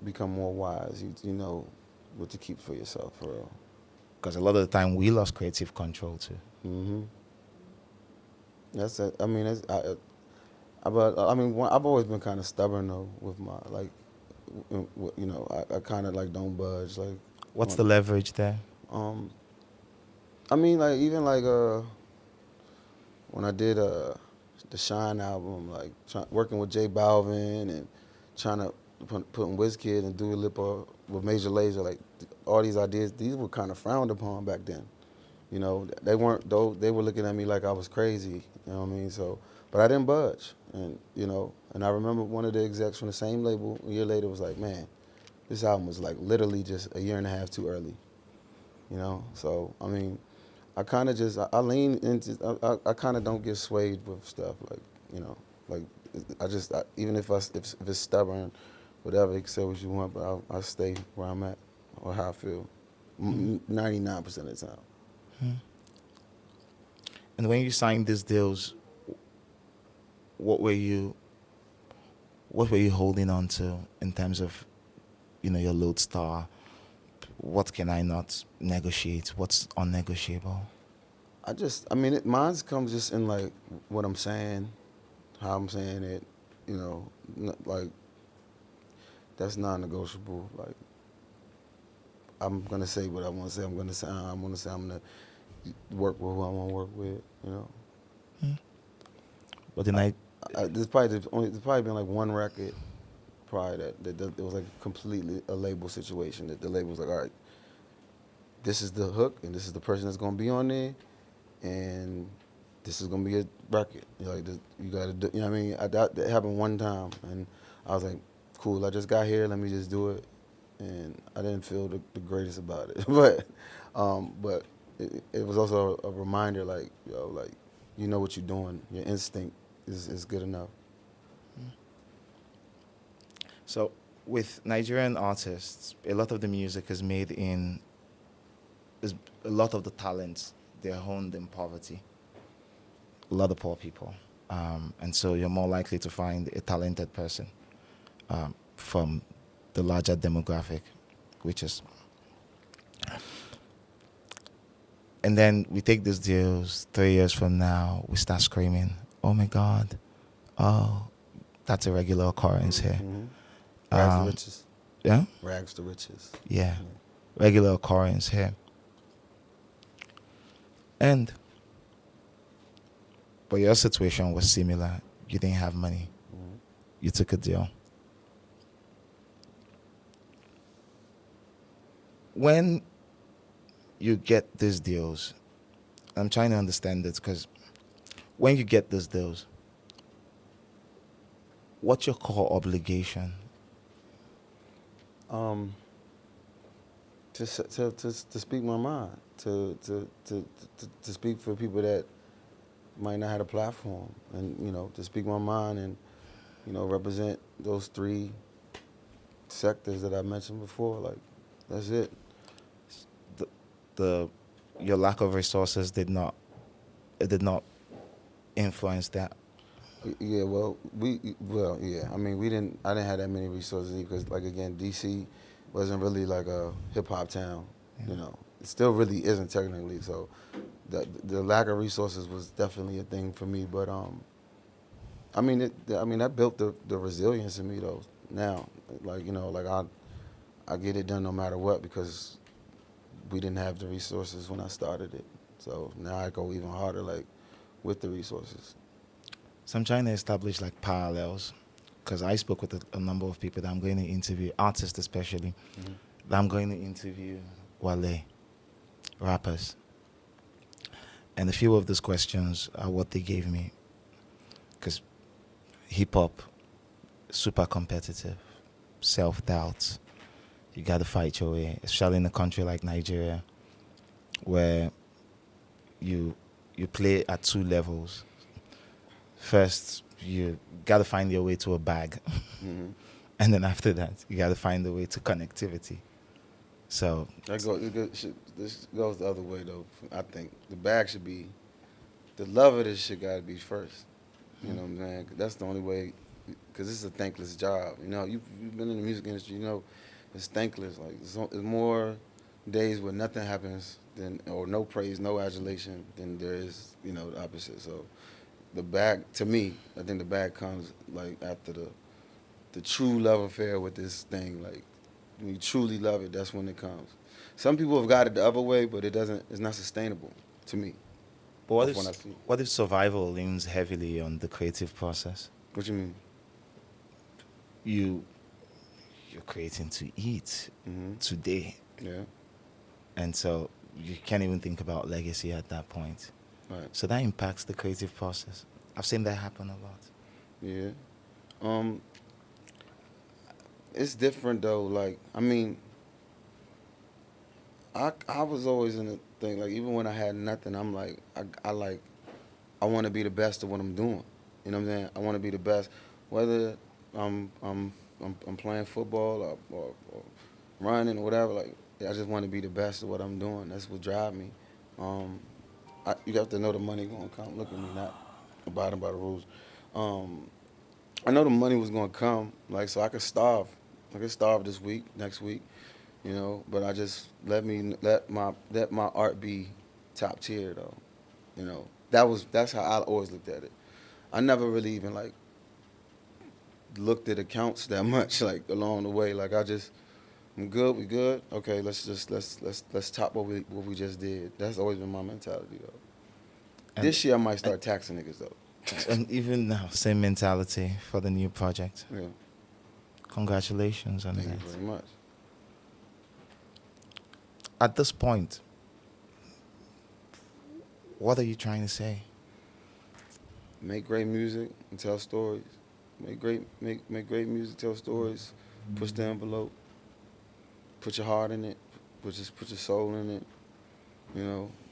become more wise, you know what to keep for yourself, for real. Because a lot of the time we lost creative control too. Mm-hmm. That's it. I mean, I've always been kind of stubborn though with my I kind of like don't budge. Like, what's the leverage there? I mean, like even like when I did the Shine album, like working with J Balvin and trying to putting WizKid and Dua Lipa with Major Lazer, like all these ideas, these were kind of frowned upon back then. You know, they weren't, though, they were looking at me like I was crazy, you know what I mean? So, but I didn't budge. And, and I remember one of the execs from the same label a year later was like, man, this album was like literally just a year and a half too early, So, I mean, I kind of just, I lean into, I kind of don't get swayed with stuff, like, even if it's stubborn, whatever, you can say what you want, but I stay where I'm at or how I feel 99% of the time. And when you signed these deals, what were you holding on to in terms of, your lodestar? What can I not negotiate? What's unnegotiable? Mine comes just in like what I'm saying, how I'm saying it, like that's non-negotiable. Like I'm gonna say what I want to say. I'm gonna say I'm gonna work with who I want to work with. But then there's probably been like one record, probably that it was like completely a label situation. That the label was like, all right, this is the hook and this is the person that's gonna be on there, and this is gonna be a record. You gotta do. You know what I mean? That happened one time, and I was like, cool. I just got here. Let me just do it. And I didn't feel the greatest about it, but it was also a reminder, like, you know what you're doing. Your instinct is good enough. So with Nigerian artists, a lot of the music is made a lot of the talents, they're honed in poverty. A lot of poor people. And so you're more likely to find a talented person from the larger demographic, which is... And then we take these deals, 3 years from now, we start screaming, oh my God, oh, that's a regular occurrence here. Mm-hmm. Rags to Um, riches. yeah, Rags to riches. yeah, regular occurrence here. And but your situation was similar. You didn't have money. Mhm. You took a deal. When you get these deals, I'm trying to understand this because when you get these deals, what's your core obligation? Um, to speak my mind, to speak for people that might not have a platform, and to speak my mind and represent those three sectors that I mentioned before. Like, that's it. The, the your lack of resources did not influence that. Yeah, yeah. I mean, I didn't have that many resources because, like, again, DC wasn't really like a hip hop town. It still really isn't technically. So, the lack of resources was definitely a thing for me. But that built the resilience in me though. Now, like like I get it done no matter what because we didn't have the resources when I started it. So now I go even harder, like with the resources. So I'm trying to establish like parallels because I spoke with a number of people that I'm going to interview, artists especially, Mm-hmm. that I'm going to interview Wale, rappers. And a few of those questions are what they gave me because hip hop, super competitive, self doubt. You got to fight your way, especially in a country like Nigeria where you you play at two levels. First, you got to find your way to a bag. Mm-hmm. And then after that, you got to find a way to connectivity. So, This goes the other way though. I think the bag should be the love of this shit. Got to be first. You know what I'm saying? That's the only way. Because this is a thankless job. You've been in the music industry. It's thankless. Like it's more days where nothing happens or no praise, no adulation than there is the opposite. So the bag, to me, I think the bag comes like after the true love affair with this thing. Like when you truly love it, that's when it comes. Some people have got it the other way, but it doesn't. It's not sustainable to me. but what Of if when I see. what if survival leans heavily on the creative process? What you mean? You you're creating to eat Mm-hmm. today, Yeah. and so you can't even think about legacy at that point. Right. So that impacts the creative process. I've seen that happen a lot. Yeah. Um. It's different though. Like I mean, I was always in the thing. Like even when I had nothing, I'm like I want to be the best at what I'm doing. You know what I'm saying? I want to be the best, whether I'm I'm I'm playing football or running or whatever. Like I just want to be the best at what I'm doing. That's what drives me. Um, you have to know the money gonna come. Look at me, not abiding by the rules. Um, I know the money was gonna come, like so I could starve. I could starve this week, next week, But I just let my art be top tier though, That's how I always looked at it. I never really even like looked at accounts that much like along the way. Like I'm good, we good. Okay, let's top what we just did. That's always been my mentality though. And, This year I might and start taxing niggas though. and even now, same mentality for the new project. Yeah, Congratulations on thank you that. very much. At this point, what are you trying to say? Make great music and tell stories. Make great music, tell stories. Push the envelope. Put your heart in it. Put your soul in it.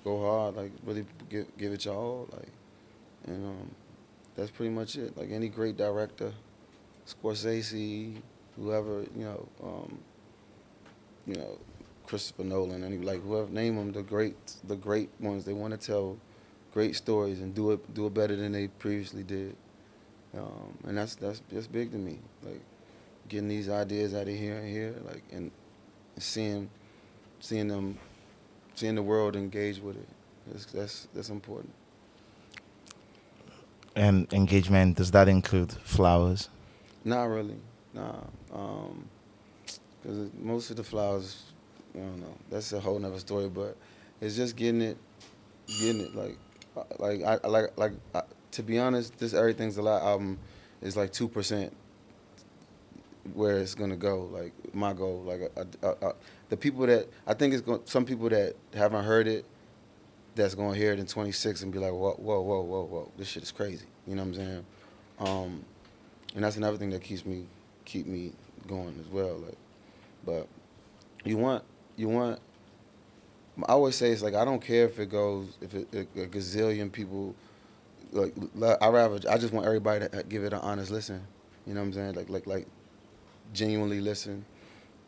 Go hard. Like really give it your all. Like and that's pretty much it. Like any great director, Scorsese, whoever you know, Christopher Nolan, like whoever name them the great ones. They want to tell great stories and do it better than they previously did. And that's big to me. Like getting these ideas out of here and here, like and seeing them, seeing the world engage with it. That's important. And engagement, does that include flowers? Not really. Nah, because most of the flowers, I don't know. That's a whole nother story. But it's just getting it. To be honest, this Everything's a Lot album is like 2% where it's gonna go. Like my goal. The people that I think it's going. Some people that haven't heard it, that's gonna hear it in 26 and be like, whoa, whoa, whoa, whoa, whoa, this shit is crazy. You know what I'm saying? And that's another thing that keep me going as well. Like, but you want. I always say it's like I don't care if it goes if a gazillion people like I just want everybody to give it an honest listen. You know what I'm saying? Like genuinely listen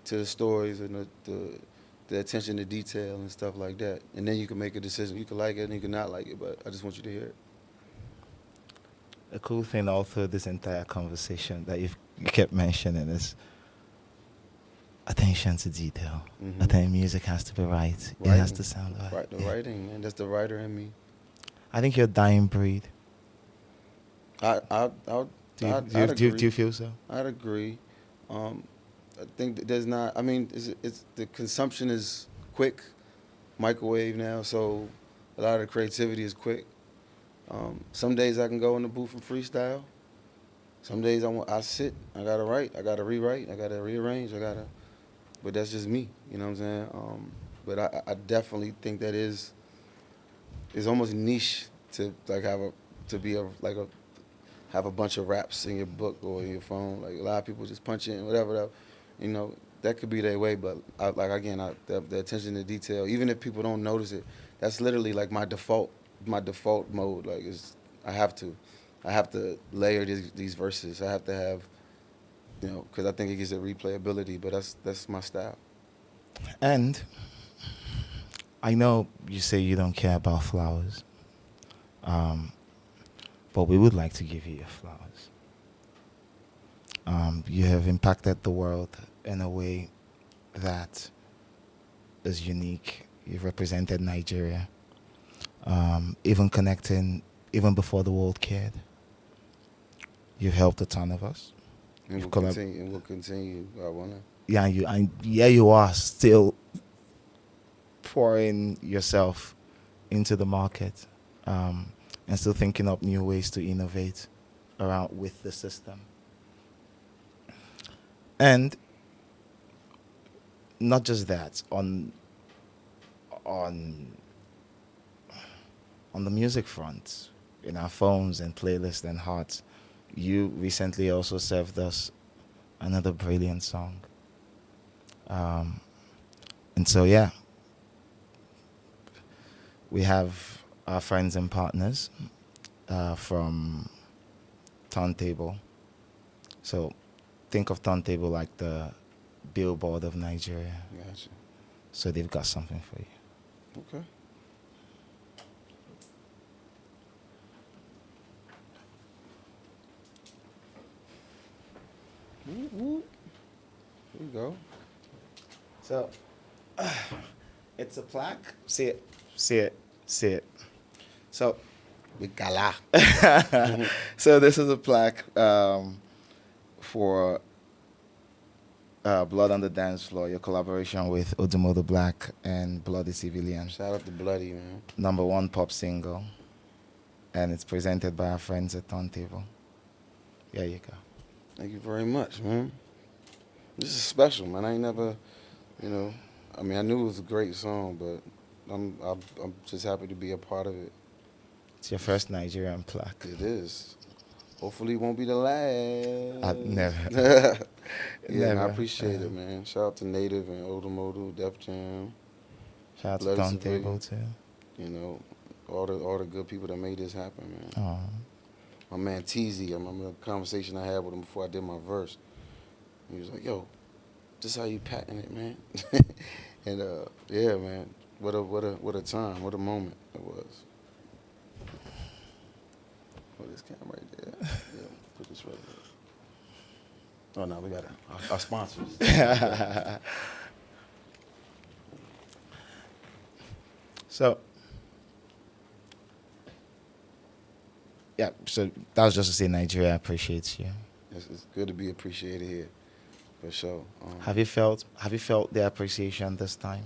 to the stories and the attention to detail and stuff like that. And then you can make a decision. You can like it and you can not like it, but I just want you to hear it. A cool thing all through this entire conversation that you kept mentioning is attention to detail. I think music has to be right. It has to sound right. Right, the writing, man. That's the writer in me. I think you're a dying breed. I'd Do agree. you feel so? I'd agree. I think that there's not. I mean, it's the consumption is quick, microwave now. So a lot of the creativity is quick. Some days I can go in the booth and freestyle. Some days I sit. I gotta write. I gotta rewrite. I gotta rearrange. But that's just me. You know what I'm saying? But I definitely think that is almost niche to like have a bunch of raps in your book or in your phone. Like a lot of people just punch in whatever. You know, that could be their way. But the attention to detail, even if people don't notice it, that's literally like my default mode. Like I have to layer these verses. I have to have, because I think it gives it replayability. But that's my style. And I know you say you don't care about flowers, but we would like to give you your flowers. You have impacted the world in a way that is unique. You've represented Nigeria, even connecting, even before the world cared. You've helped a ton of us. And we'll continue. I wanna. Yeah, you are still pouring yourself into the market, and still thinking up new ways to innovate around with the system. And not just that, on the music front, in our phones and playlists and hearts, you recently also served us another brilliant song. And so, yeah, we have our friends and partners from Turntable. So think of Turntable like the Billboard of Nigeria. Gotcha. So they've got something for you. Okay. Whoop, whoop. Here we go. So it's a plaque. See it. So With Gala. so this is a plaque for Blood on the Dance Floor, your collaboration with Odumodu Black and Bloody Civilian. Shout out to Bloody, man. #1 pop single. And it's presented by our friends at Turntable. There you go. Thank you very much, man. This is special, man. I ain't never, I mean, I knew it was a great song, but I'm just happy to be a part of it. It's your first Nigerian plaque. It is. Hopefully, it won't be the last. Never. Yeah, Never. I appreciate it, man. Shout out to Native and Odumodu, Def Jam. Shout out to Bloody Turntable Civilian. too. All the good people that made this happen, man. Oh. My man Teezy, I remember a conversation I had with him before I did my verse. He was like, "Yo, this how you patent it, man." And yeah, man, what a time, what a moment it was. Oh, this camera right there. Yeah, put this right there. Oh no, we got our sponsors. So, yeah, so that was just to say Nigeria appreciates you. it's good to be appreciated here, for sure. Have you felt the appreciation this time?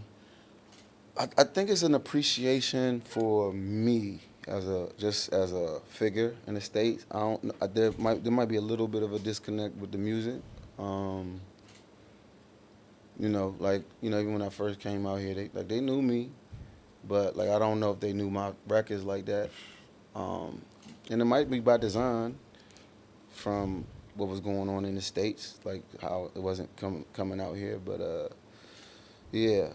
I think it's an appreciation for me as a figure in the states. I don't. There might be a little bit of a disconnect with the music. Um, even when I first came out here, they knew me, but like I don't know if they knew my records like that. Um, and it might be by design from what was going on in the states, like how it wasn't coming out here. But yeah,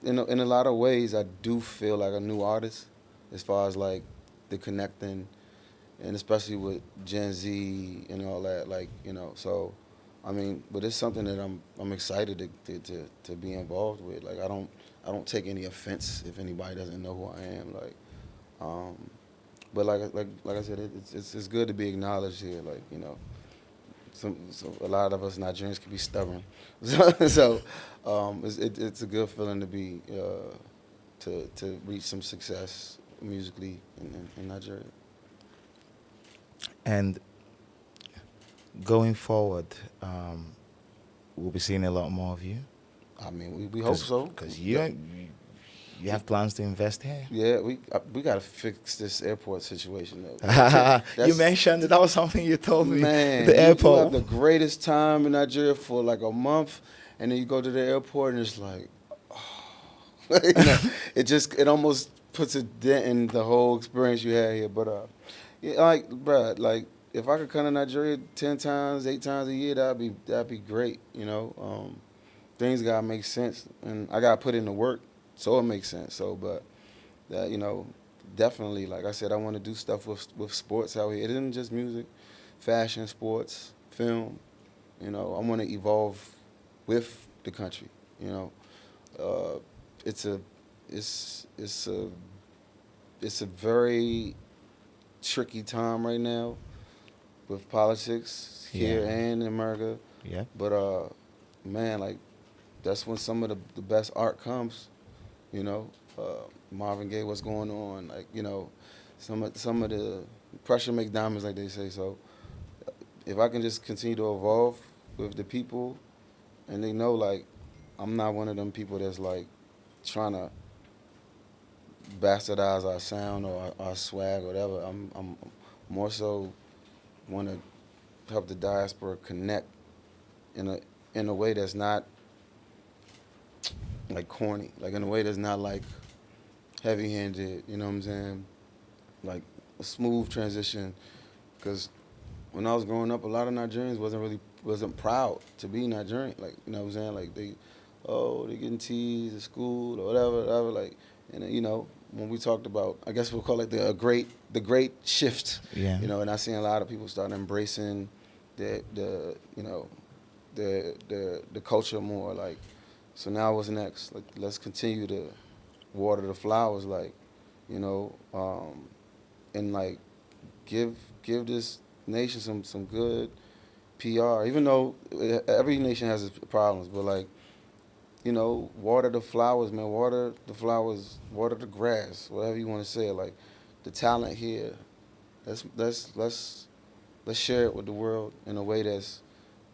in a lot of ways, I do feel like a new artist, as far as like the connecting, and especially with Gen Z and all that. So I mean, but it's something that I'm excited to be involved with. Like I don't take any offense if anybody doesn't know who I am. Um, but like I said, it's good to be acknowledged here. So a lot of us Nigerians can be stubborn, it's a good feeling to be to reach some success musically in Nigeria. And going forward, we'll be seeing a lot more of you. I mean, we hope so. Because you have plans to invest here. Yeah, we got to fix this airport situation though. You mentioned that was something you told me. Man, The you airport. have the greatest time in Nigeria for like a month, and then you go to the airport and it's like, it almost puts a dent in the whole experience you had here. But yeah, like, bruh, like if I could come to Nigeria 10 times, 8 times a year, that'd be great. Things gotta make sense, and I gotta put in the work so it makes sense. So, but that definitely, like I said, I want to do stuff with sports out here. It isn't just music, fashion, sports, film. I want to evolve with the country. Uh, it's a it's it's a it's a very tricky time right now with politics here and in America. Yeah. But man, like that's when some of the best art comes. You know, Marvin Gaye, what's going on? Like some of the pressure make diamonds, like they say. So if I can just continue to evolve with the people, and they know like I'm not one of them people that's like trying to bastardize our sound or our swag or whatever. I'm more so want to help the diaspora connect in a way that's not like corny, like in a way that's not like heavy-handed. You know what I'm saying? Like a smooth transition. Because when I was growing up, a lot of Nigerians wasn't proud to be Nigerian. Like, you know what I'm saying? Like they getting teased at school or whatever. Like, and when we talked about, I guess we'll call it the great shift. Yeah. And I seen a lot of people start embracing the culture more. Like, so now what's next? Like, let's continue to water the flowers. Like, and like give this nation some good PR. Even though every nation has its problems, but like, water the flowers, man. Water the flowers, water the grass, whatever you want to say. Like, the talent here, let's share it with the world in a way that's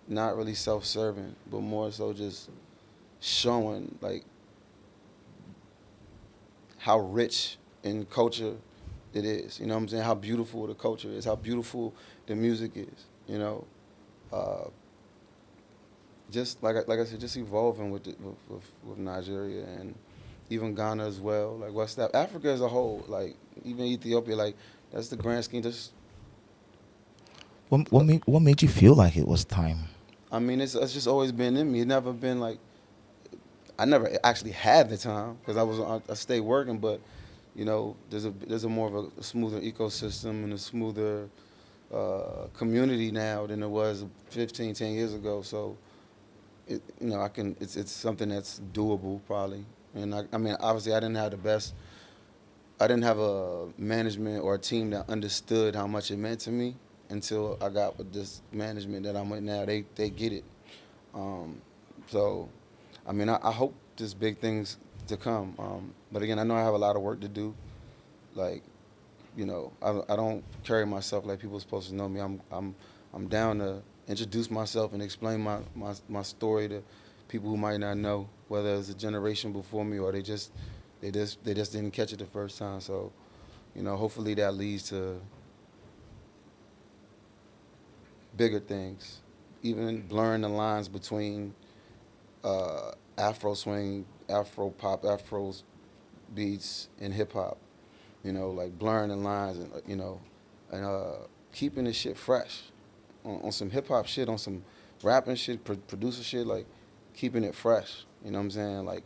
not really self-serving, but more so just showing like how rich in culture it is. You know what I'm saying? How beautiful the culture is, how beautiful the music is. Just like I said, just evolving with Nigeria and even Ghana as well. Like West Africa as a whole, like even Ethiopia, like that's the grand scheme. Just What made you feel like it was time? I mean, it's just always been in me. It's never been like I never actually had the time because I stay working, but there's a more of a smoother ecosystem and a smoother community now than there was 10 years ago. So it's something that's doable probably. And I mean, obviously I didn't have a management or a team that understood how much it meant to me until I got with this management that I'm with now. They get it. So, I mean, I hope there's big things to come. But again, I know I have a lot of work to do. Like, I don't carry myself like people are supposed to know me. I'm down to introduce myself and explain my story to people who might not know, whether it's a generation before me or they just didn't catch it the first time. So, hopefully that leads to bigger things, even blurring the lines between Afro swing, Afro pop, Afro beats, and hip hop. Like blurring the lines and and keeping the shit fresh on some hip hop shit, on some rapping shit, producer shit, like keeping it fresh. You know what I'm saying? Like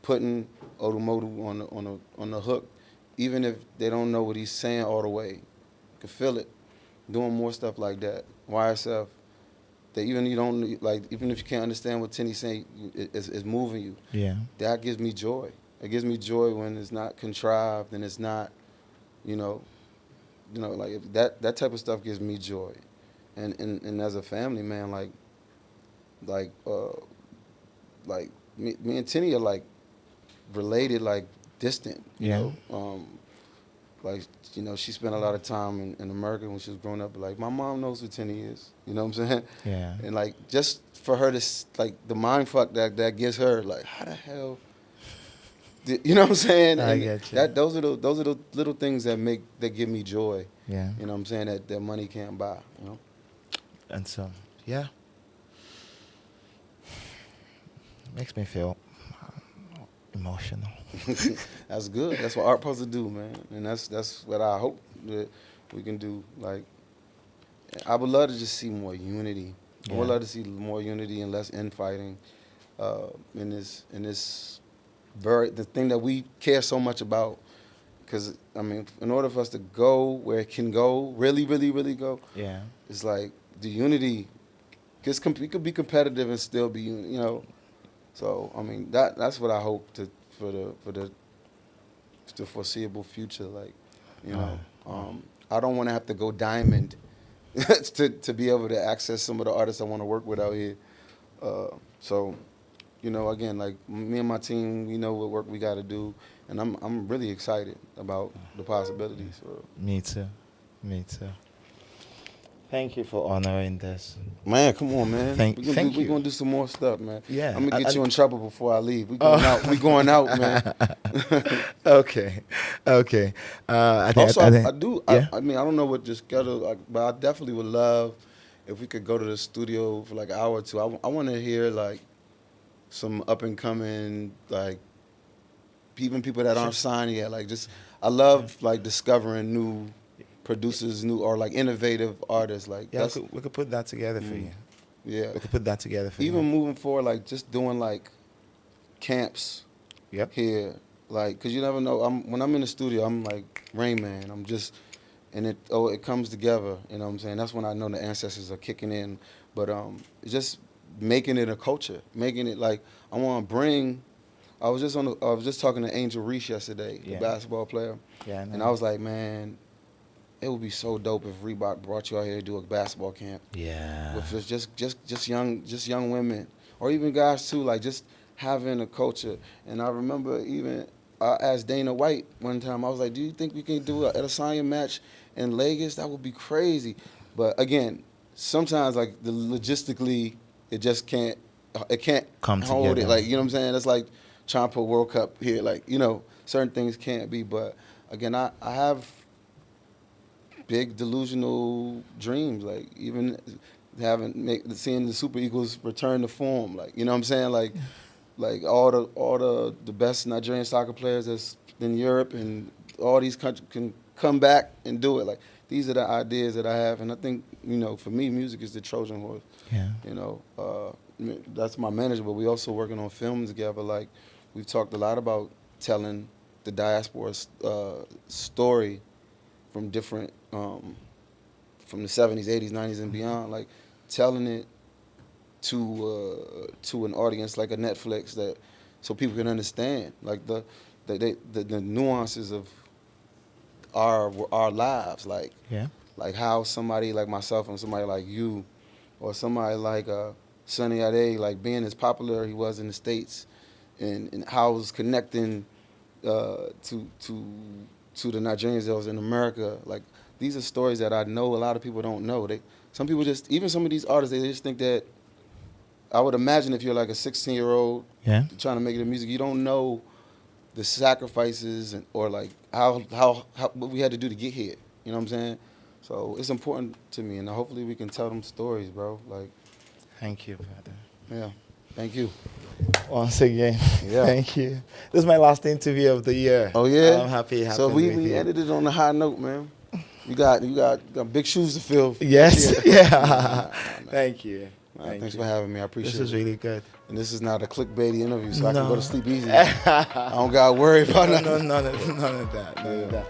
putting Odumodu on the hook, even if they don't know what he's saying all the way, you can feel it. Doing more stuff like that. YSF, that even you don't like, even if you can't understand what Tenny's saying, it's moving you. Yeah. That gives me joy. It gives me joy when it's not contrived and it's not, you know, like that type of stuff gives me joy. And as a family, man, like me and Tenny are like related, like distant, you Yeah. know. Like, she spent a lot of time in America when she was growing up. Like, my mom knows who Tenny is. You know what I'm saying? Yeah. And, like, just for her to, like, the mind fuck that gives her, like, how the hell, you know what I'm saying? I And get you. those are the little things that give me joy. Yeah. You know what I'm saying? That money can't buy, And so, yeah. Makes me feel emotional. That's good. That's what art supposed to do, man. And that's what I hope that we can do. Like, I would love to just see more unity. I would Yeah. love to see more unity and less infighting in this the thing that we care so much about. Because, I mean, in order for us to go where it can go, really, really, really go, Yeah. it's like the unity. Because we could be competitive and still be, So, I mean, that's what I hope for the foreseeable future. Like, I don't want to have to go diamond to be able to access some of the artists I want to work with out here. So, again, like me and my team, we know what work we got to do, and I'm really excited about the possibilities. So. Me too. Me too. Thank you for honoring this. Man, come on, man. Thank We're you. gonna do some more stuff, man. Yeah, I'm gonna get I- you in trouble before I leave. We going out. We going out, man. Okay. Okay. Also, I I think, do. yeah. I mean, I don't know what your schedule, like, but I definitely would love if we could go to the studio for like an hour or two. I want to hear like some up and coming, like even people that aren't signed yet. Like, just I love like discovering new producers, new or like innovative artists. Like Yeah, that's we could put that together for you. yeah. We could put that together for Even you. moving forward, like just doing like camps Yep. here, like, cause you never know. When I'm in the studio, I'm like Rain Man. I'm just, and it comes together. You know what I'm saying? That's when I know the ancestors are kicking in. But it's just making it a culture, making it like I want to bring. I was just talking to Angel Reese yesterday, the Yeah. basketball player, Yeah, I know. and I was like, man, it would be so dope if Reebok brought you out here to do a basketball camp Yeah. with just young women or even guys too, like just having a culture. And I remember even I asked Dana White one time, I was like, do you think we can do a Adesanya match in Vegas? That would be crazy. But again, sometimes like the logistically it just can't Come hold it. together. Like, you know what I'm saying? It's like trying to put World Cup here, like, certain things can't be. But again, I have big delusional dreams, like even seeing the Super Eagles return to form, like, you know what I'm saying, like all the best Nigerian soccer players that's in Europe and all these countries can come back and do it. Like, these are the ideas that I have, and I think, for me, music is the Trojan horse. Yeah. That's my manager, but we also working on films together. Like, we've talked a lot about telling the diaspora story from different, from the 70s, 80s, 90s, and beyond, like telling it to an audience like a Netflix, that so people can understand like the nuances of our lives, Yeah. like how somebody like myself and somebody like you or somebody like Sonny Ade, like being as popular he was in the States, and how it was connecting to the Nigerians that was in America. Like, these are stories that I know a lot of people don't know. some people just, even some of these artists, they just think that, I would imagine if you're like a 16-year-old Yeah. trying to make it in music, you don't know the sacrifices or like how what we had to do to get here. You know what I'm saying? So it's important to me, and hopefully we can tell them stories, bro. Like, Thank you, brother. yeah, thank you. Once again, Yeah. thank you. This is my last interview of the year. Oh yeah, I'm happy. So we ended it on a high note, man. You got big shoes to fill. Yes. Yeah. Yeah. Thank you. Thanks for having me. I appreciate This it. is really good. And this is not a clickbaity interview, so I can No. go to sleep easy. I don't got to worry about nothing. None of that. None of that.